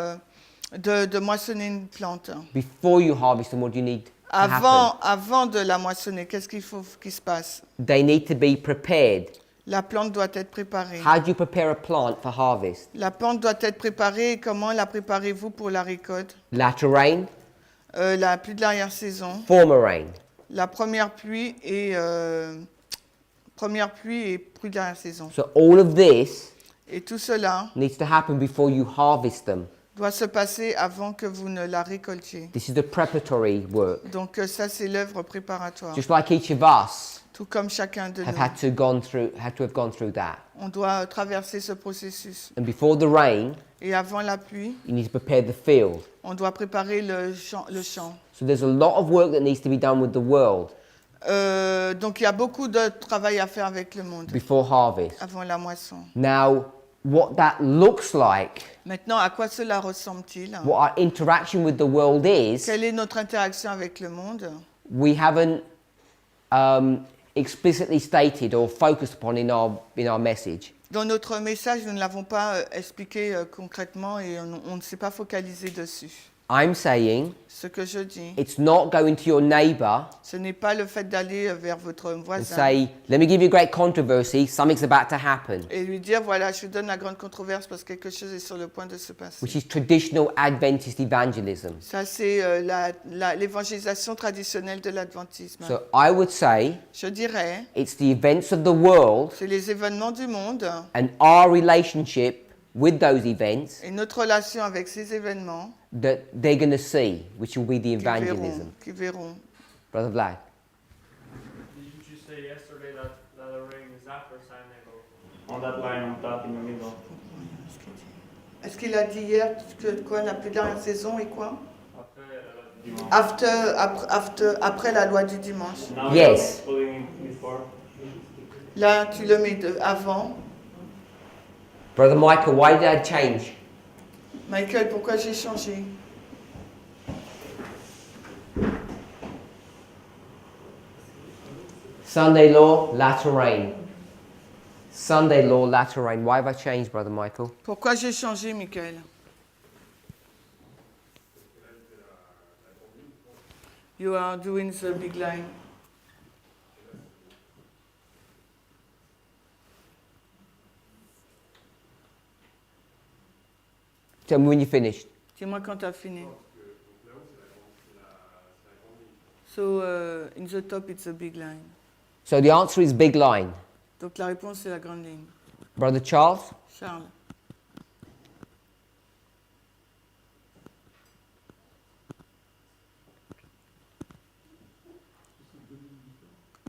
de moissonner une plante? Before you harvest them, what do you need to happen? Avant de la moissonner, qu'est-ce qu'il faut qu'il se passe? They need to be prepared. La plante doit être préparée. How do you prepare a plant for harvest? La plante doit être préparée. Comment la préparez-vous pour la récolte? Latter rain, La pluie de l'arrière-saison, former rain. la première pluie et pluie de l'arrière-saison. So all of this Et tout cela needs to happen before you harvest them. doit se passer avant que vous ne la récoltiez. This is the preparatory work. Donc ça, c'est l'œuvre préparatoire. Just like each of us Tout comme chacun de have nous. had to have gone through that. On doit traverser ce processus. And before the rain, Et avant la pluie, you need to prepare the field. on doit préparer le champ. So there's a lot of work that needs to be done with the world Donc il y a beaucoup de travail à faire avec le monde before harvest. avant la moisson. Now, what that looks like, Maintenant, à quoi cela ressemble-t-il? what our interaction with the world is, Quelle est notre interaction avec le monde? we haven't explicitly stated or focused upon in our message. Dans notre message, nous ne l'avons pas expliqué concrètement et on ne s'est pas focalisé dessus. I'm saying Ce que je dis, it's not going to your neighbour ce n'est pas le fait d'aller vers votre and voisin say, let me give you a great controversy, something's about to happen, et lui dire, voilà, je vous donne la grande controverse parce que quelque chose est sur le point de se passer. which is traditional Adventist evangelism. Ça, c'est l'évangélisation traditionnelle de l'adventisme. So I would say Je dirais, it's the events of the world c'est les événements du monde and our relationship with those events et notre relation avec ces événements that they're going to see, which will be the evangelism. qui verront. Brother Vlad. Didn't you say yesterday that the rain is after Sinai? On that line on top in the middle. Est-ce qu'il a dit hier que quoi, la plus dernière saison et quoi? Après, Après la loi du dimanche. now Yes. you're pulling before. Là, tu le mets avant. Brother Michael, why did I change? Michael, pourquoi j'ai changé? Sunday law, latter rain. Sunday law, latter rain. Why have I changed, Brother Michael? Pourquoi j'ai changé, Michael? You are doing the big line. Tell me when you're finished. Dis-moi quand tu as fini. So, in the top, it's a big line. So the answer is big line. Donc la réponse, c'est la grande ligne. Brother Charles? Charles.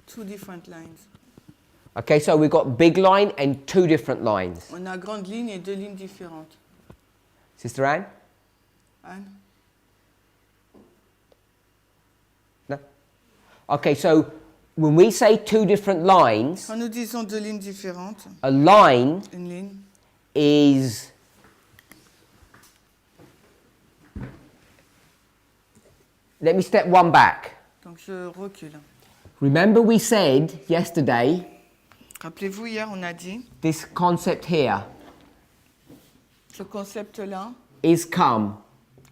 Two different lines. Okay, so we've got big line and two different lines. On a grande ligne et deux lignes différentes. Sister Anne? Anne? No? Okay, so when we say two different lines, Quand nous disons deux lignes différentes, a line une ligne, is let me step one back. donc je recule. Remember we said yesterday Rappelez-vous, hier, on a dit, this concept here ce concept-là is come.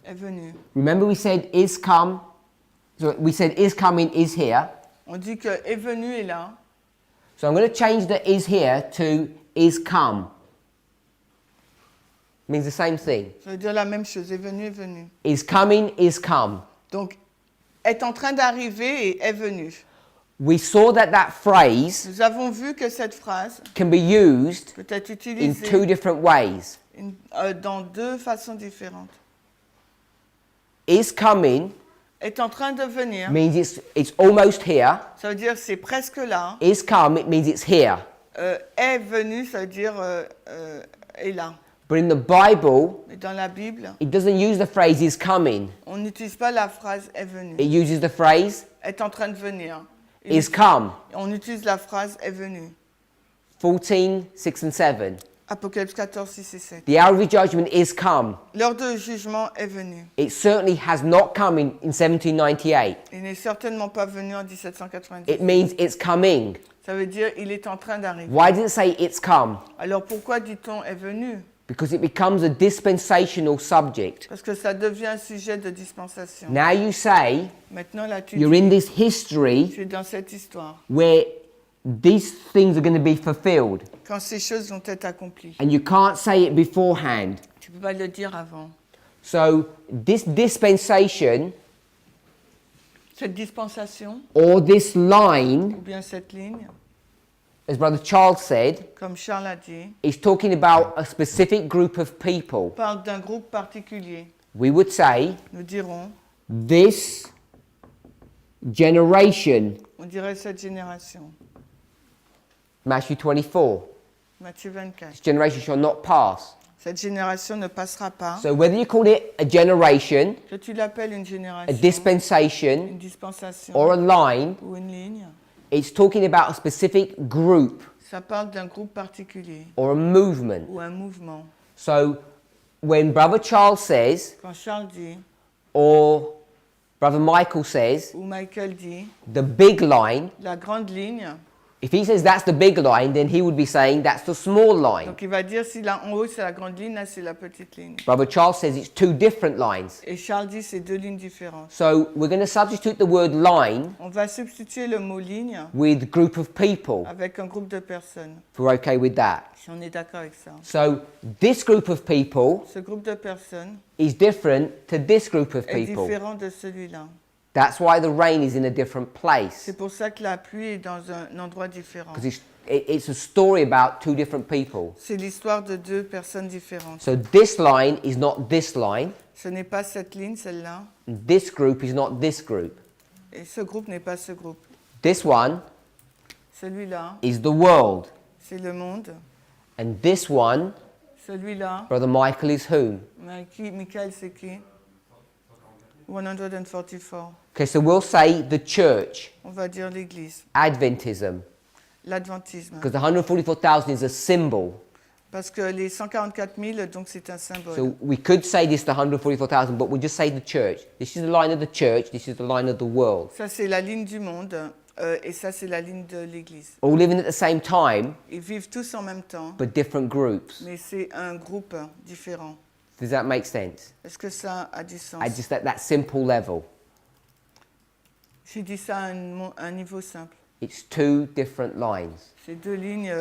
est venu. Remember we said is come. So we said is coming is here. On dit que est venu est là. So I'm going to change the is here to is come. Means the same thing. Ça veut dire la même chose, est venu, est venu. Is coming is come. Donc, est en train d'arriver et est venu. We saw that that phrase Nous avons vu que cette phrase can be used peut être in utilisée two different ways. dans deux façons différentes. Is coming Est en train de venir, means it's almost here. ça veut dire c'est presque là. Is come, it means it's here. Est venu, ça veut dire est là. But in the Bible, Mais dans la Bible, it doesn't use the phrase is coming. on n'utilise pas la phrase est venu. It uses the phrase Est en train de venir. is come. On utilise la phrase est venu. 14, 6 and 7. Apocalypse 14, 6 et 7. The hour of your judgment is come. L'heure de jugement est venue. It certainly has not come in 1798. Il n'est certainement pas venu en 1790. It means it's coming. Ça veut dire il est en train d'arriver. Why does it say it's come? Alors pourquoi dit-on est venu? Because it becomes a dispensational subject. Parce que ça devient un sujet de dispensation. Now you say Maintenant là tu you're dis, in this history tu es dans cette histoire. where these things are going to be fulfilled. Quand ces choses vont être accomplies. And you can't say it beforehand. Tu ne peux pas le dire avant. So this dispensation Cette dispensation, or this line, ou bien cette ligne, as Brother Charles said, comme Charles a dit, is talking about a specific group of people. parle d'un groupe particulier. We would say Nous dirons, this generation, on dirait cette génération. Matthew 24, Matthieu 24. this generation shall not pass. Cette génération ne passera pas. So whether you call it a generation, Que tu l'appelles une a génération, dispensation, une dispensation or a line, ou une ligne, it's talking about a specific group ça parle d'un groupe particulier or a movement. ou un mouvement. So when Brother Charles says, Quand Charles dit, or Brother Michael says, ou Michael dit, the big line la grande ligne If he says that's the big line, then he would be saying that's the small line. Donc il va dire si là en haut c'est la grande ligne, là c'est la petite ligne. Brother Charles says it's two different lines. Et Charles dit c'est deux lignes différentes. So we're going to substitute the word line On va substituer le mot ligne with group of people, avec un groupe de personnes, if we're okay with that. si on est d'accord avec ça. So this group of people Ce groupe de personnes is different to this group of est people. différent de celui-là. That's why the rain is in a different place. C'est pour ça que la pluie est dans un endroit différent. Because it's a story about two different people. C'est l'histoire de deux personnes différentes. So this line is not this line. Ce n'est pas cette ligne, celle-là, And this group is not this group. et ce groupe n'est pas ce groupe. This one Celui-là, is the world. c'est le monde. And this one, Celui-là, Brother Michael, is whom? Michael, c'est qui? 144. Okay, so we'll say the church, On va dire l'Église, Adventism, l'Adventisme. because the 144,000 is a symbol. Parce que les 144 000, donc c'est un symbole. So we could say this, the 144,000, but we'll just say the church. This is the line of the church, this is the line of the world. Ça, c'est la ligne du monde, et ça, c'est la ligne de l'Église. All living at the same time, Ils vivent tous en même temps, but different groups. mais c'est un groupe différent. Does that make sense? Est-ce que ça a du sens? Just at that simple level. J'ai dit ça à un niveau simple. It's two different lines. C'est deux lignes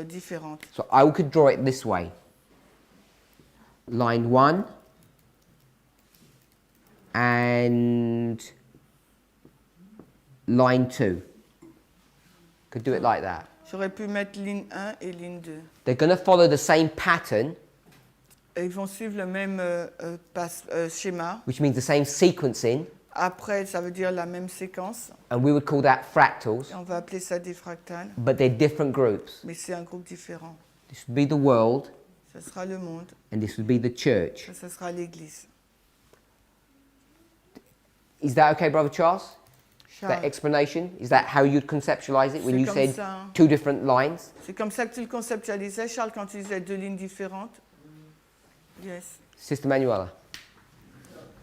différentes. So I could draw it this way. Line 1 and line 2. Could do it like that. J'aurais pu mettre ligne 1 et ligne 2. They're going to follow the same pattern, Et ils vont suivre le même schéma. which means the same sequencing, Après, ça veut dire la même séquence. and we would call that fractals, Et on va appeler ça des fractales. but they're different groups. Mais c'est un groupe différent. This would be the world, Ça sera le monde. and this would be the church. Ça sera l'Église. Is that okay, Brother Charles? That Charles, explanation? Is that how you'd conceptualize it when C'est you comme said ça. two different lines? c'est comme ça que tu le conceptualisais, Charles, quand tu disais deux lignes différentes? Yes. Sister Manuela.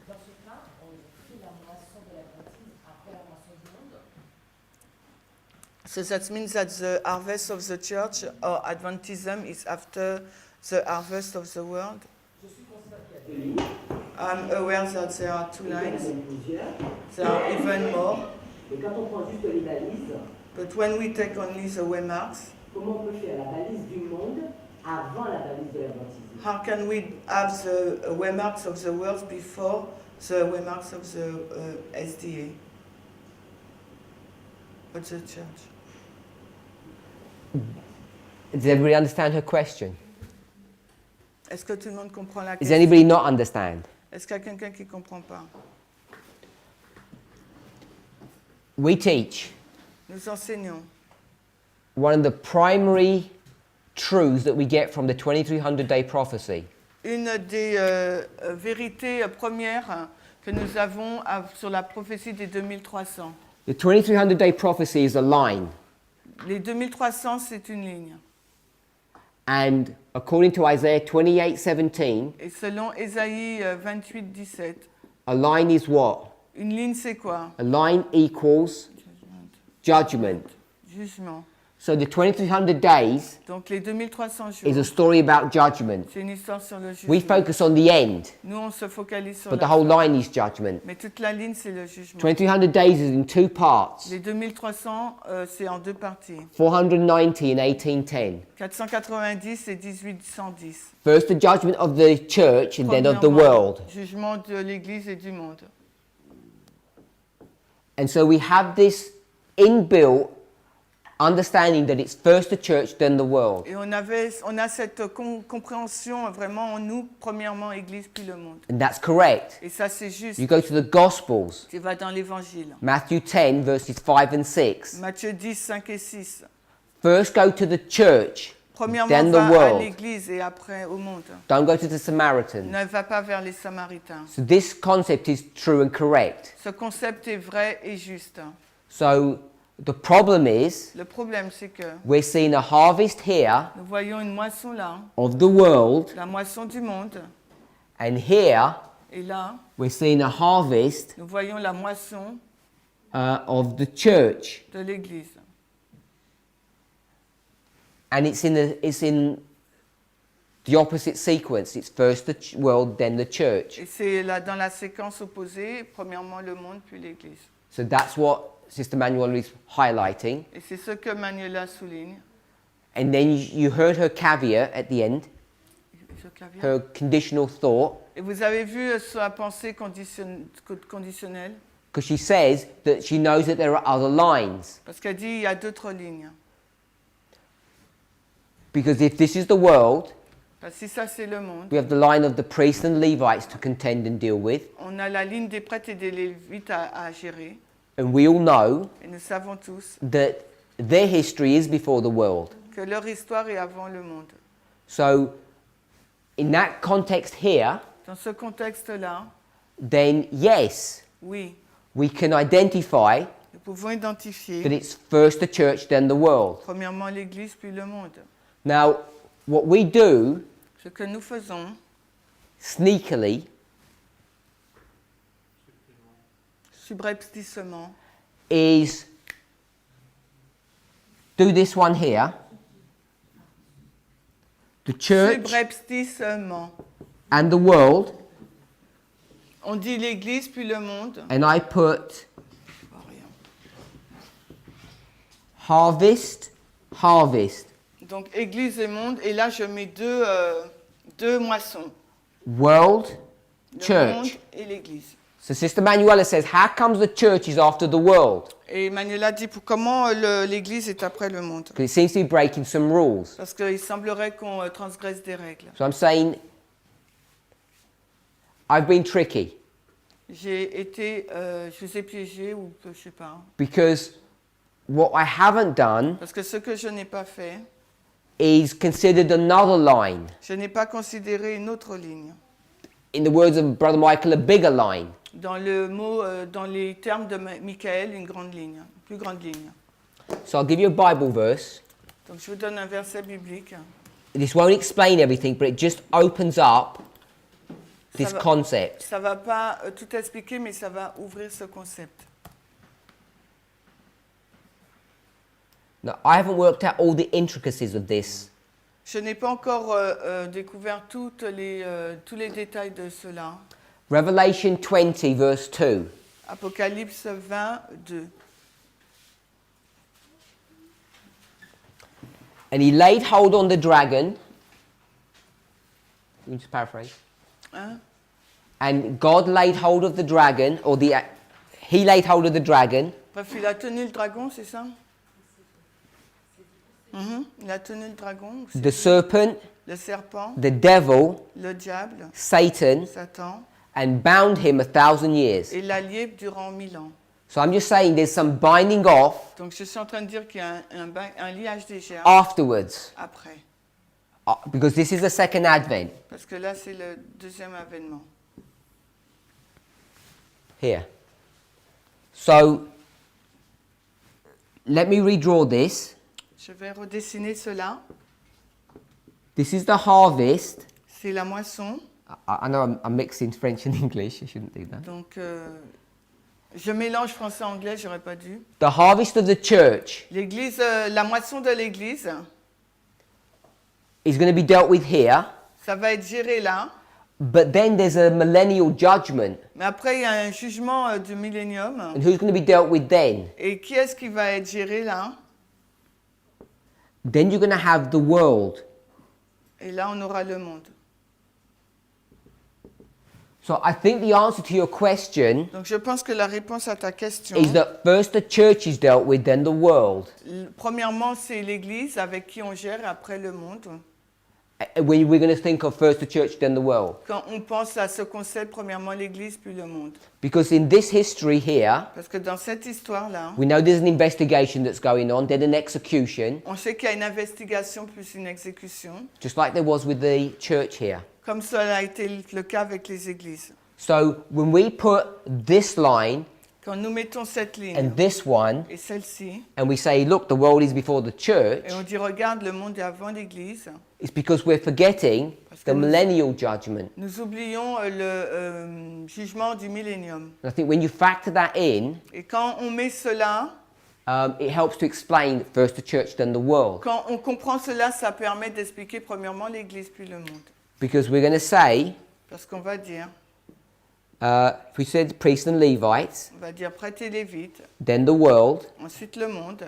Dans ce cas, on fait la moisson de l'Adventisme après la moisson du monde. So that means that the harvest of the church or Adventism is after the harvest of the world. Je suis conscient qu'il y a deux lignes, I'm aware that there are two il y en a lines. même plusieurs. There are even more. Et quand on prend juste les balises, But when we take only the waymarks, comment on peut faire la balise du monde avant la balise de l'Adventisme? how can we have the waymarks of the world before the waymarks of the SDA? Of the church. Does everybody understand her question? Est-ce que tout le monde comprend la Does question? anybody not understand? Est-ce qu'il y a quelqu'un qui ne comprend pas? We teach Nous enseignons. one of the primary truths that we get from the 2300-day prophecy Une des vérités premières que nous avons sur la prophétie des 2300. The 2300-day prophecy is a line, Les 2300, c'est une ligne. and according to Isaiah 28:17, Et selon Ésaïe 28, 17, a line is what? une ligne, c'est quoi? A line equals judgment. Jugement. So the 2300 days Donc les 2300 jours, is a story about judgment. c'est une histoire sur le We jugement. focus on the end, Nous, on se focalise sur but the la whole fin. line is judgment. Mais toute la ligne, c'est le jugement. 2300 days is in two parts, Les 2300, c'est en deux parties. 490 and 1810. 490 et 1810. First, the judgment of the church and then of the Premièrement, world. Jugement de l'Église et du monde. And so we have this inbuilt understanding that it's first the church, then the world. Et on a cette compréhension vraiment en nous, premièrement Église, puis le monde. And that's correct. Et ça, c'est juste. You go to the Gospels, Tu vas dans l'Évangile. Matthew 10, verses 5 and 6. Matthieu 10, 5 et 6. First go to the church, Premièrement, then the va à world. l'Église et après au monde. Don't go to the Samaritans. Ne va pas vers les Samaritains. So this concept is true and correct. Ce concept est vrai et juste. So the problem is Le problème, c'est que we're seeing a harvest here nous voyons une moisson là, of the world, la moisson du monde, and here et là, we're seeing a harvest nous voyons la moisson of the church. de l'Église. And it's in the opposite sequence. It's first the world, then the church. Et c'est là dans la séquence opposée, premièrement le monde, puis l'Église. So that's what Sister Manuela is highlighting. Et c'est ce que Manuela souligne. And then you heard her caveat at the end, her conditional thought, Et vous avez vu sa pensée conditionnelle, because she says that she knows that there are other lines. parce qu'elle dit il y a d'autres lignes. Because if this is the world, Parce que si ça c'est le monde, we have the line of the priests and Levites to contend and deal with. on a la ligne des prêtres et des lévites à gérer. And we all know Et nous savons tous that their history is before the world. que leur histoire est avant le monde. So, in that context here, Dans ce contexte-là, then yes, oui, we can identify nous pouvons identifier that it's first the church, then the world. premièrement l'Église puis le monde. Now, what we do Ce que nous faisons sneakily subrepticement is do this one here. The church subrepticement. and the world, On dit l'Église puis le monde. and I put harvest, harvest, Donc Église et monde. Et là, je mets deux moissons. world, Le monde church. et l'Église. So Sister Manuela says, how comes the church is after the world? Et Manuela dit comment l'Église est après le monde. Because it seems to be breaking some rules. Parce qu'il semblerait qu'on transgresse des règles. So I'm saying, I've been tricky Je vous ai piégé ou je sais pas. because what I haven't done Parce que ce que je n'ai pas fait, is considered another line. je n'ai pas considéré une autre ligne. In the words of Brother Michael, a bigger line. Dans le mot, dans les termes de Michael, une grande ligne, une plus grande ligne. So I'll give you a Bible verse. Donc je vous donne un verset biblique. This won't explain everything, but it just opens up this va- concept. Ça va pas tout expliquer, mais ça va ouvrir ce concept. Now, I haven't worked out all the intricacies of this, Je n'ai pas encore découvert tous les détails de cela. Revelation 20, verse 2. Apocalypse 20, 2. And he laid hold on the dragon. Can you just paraphrase? Hein? And God laid hold of the dragon, or he laid hold of the dragon, Bref, il a tenu le dragon, c'est ça? Il a tenu le dragon, the serpent, le serpent, the devil, le diable, Satan, Satan, and bound him 1,000 years. et l'a lié durant 1000 ans. So I'm just saying there's some binding off Donc je suis en train de dire qu'il y a un liage des germes afterwards, après. because this is the second advent. Parce que là, c'est le deuxième avènement. Here. So let me redraw this. Je vais redessiner cela. This is the harvest. C'est la moisson. I know I'm mixing French and English. I shouldn't do that. Donc, je mélange français-anglais, j'aurais pas dû. The harvest of the church L'église, la moisson de l'église, is going to be dealt with here, ça va être géré là. but then there's a millennial judgment. Mais après, il y a un jugement du millénium. And who's going to be dealt with then? Et qui est-ce qui va être géré là? Then you're going to have the world. Et là, on aura le monde. So I think the answer to your question Donc, je pense que la réponse à ta question, is that first the church is dealt with, then the world. Premièrement, c'est l'église avec qui on gère, après le monde. When we're going to think of first the church, then the world. Quand on pense à ce concept, premièrement l'église, puis le monde. Because in this history here, Parce que dans cette histoire-là, we know there's an investigation that's going on, then an execution, on sait qu'il y a une investigation plus une exécution, just like there was with the church here. comme cela a été le cas avec les églises. So when we put this line Quand nous mettons cette ligne and this one, et celle-ci, and we say, look, the world is before the church, et on dit regarde, le monde est avant l'église, it's because we're forgetting Parce que the nous- millennial judgment. nous oublions le jugement du millénium. And I think when you factor that in, Et quand on met cela, it helps to explain first the church, then the world. Quand on comprend cela, ça permet d'expliquer premièrement l'Église puis le monde. Because we're going to say, Parce qu'on va dire, if we said priests and Levites, on va dire prêtres et lévites, then the world, ensuite le monde,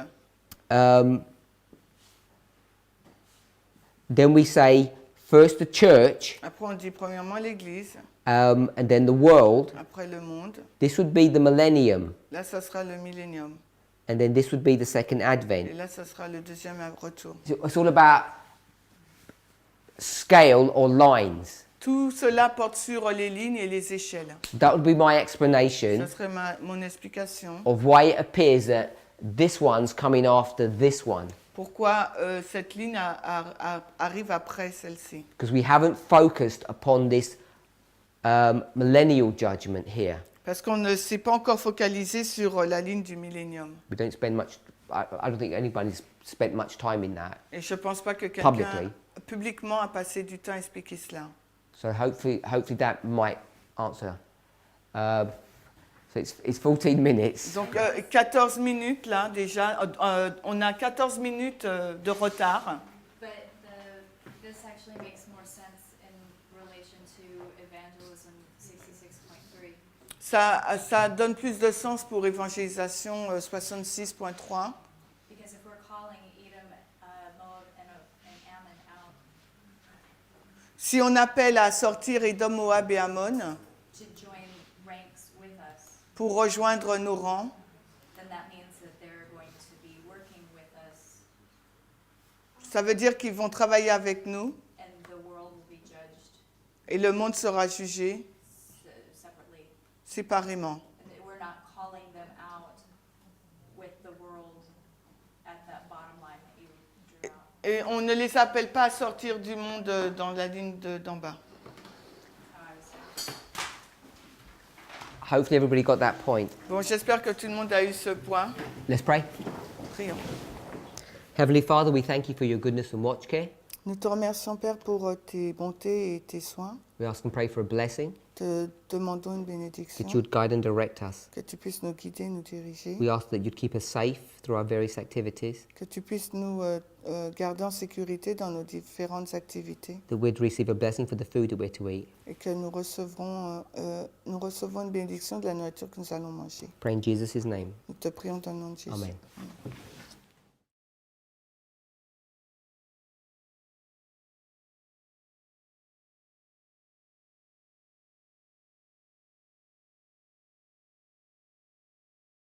then we say first the church, après on dit premièrement l'Église, and then the world. après le monde, This would be the millennium, là ça sera le millénium, and then this would be the second et advent. là ça sera le deuxième retour. It's all about scale or lines. Tout cela porte sur les lignes et les échelles. That would be my Ça explanation serait mon explication. of why it appears that this one's coming after this one. Pourquoi cette ligne arrive après celle-ci. Because we haven't focused upon this millennial judgment here. Parce qu'on ne s'est pas encore focalisé sur la ligne du millénium. We don't spend much, I don't think anybody's spent much time in that. Et je ne pense pas que Publicly. quelqu'un publiquement a passé du temps à expliquer cela. So hopefully that might answer. So it's 14 minutes. Donc 14 minutes là déjà, on a 14 minutes de retard. But this actually makes more sense in relation to evangelism 66.3. Ça donne plus de sens pour évangélisation 66.3. Because if we're calling Edom, Moab, and Ammon out Si on appelle à sortir Édom, Moab et Ammon to join ranks with us, pour rejoindre nos rangs, then that means that they're going to be working with us, ça veut dire qu'ils vont travailler avec nous and the world will be judged et le monde sera jugé separately. séparément. And we're not calling them out with the world at that bottom line that you drew out. Et on ne les appelle pas à sortir du monde dans la ligne d'en bas. How I was saying. Hopefully everybody got that point. Bon, j'espère que tout le monde a eu ce point. Let's pray. Prions. Heavenly Father, we thank you for your goodness and watch care. Nous te remercions, Père, pour tes bontés et tes soins. We ask and pray for a blessing, Te demandons une bénédiction, that you would guide and direct us. que tu puisses nous guider, nous diriger, We ask that you'd keep us safe through our various activities, que tu puisses nous garder en sécurité dans nos différentes activités that we'd receive a blessing for the food that we're to eat. et que nous recevons une bénédiction de la nourriture que nous allons manger. Pray in Jesus' name. Nous te prions dans le nom de Jésus. Amen.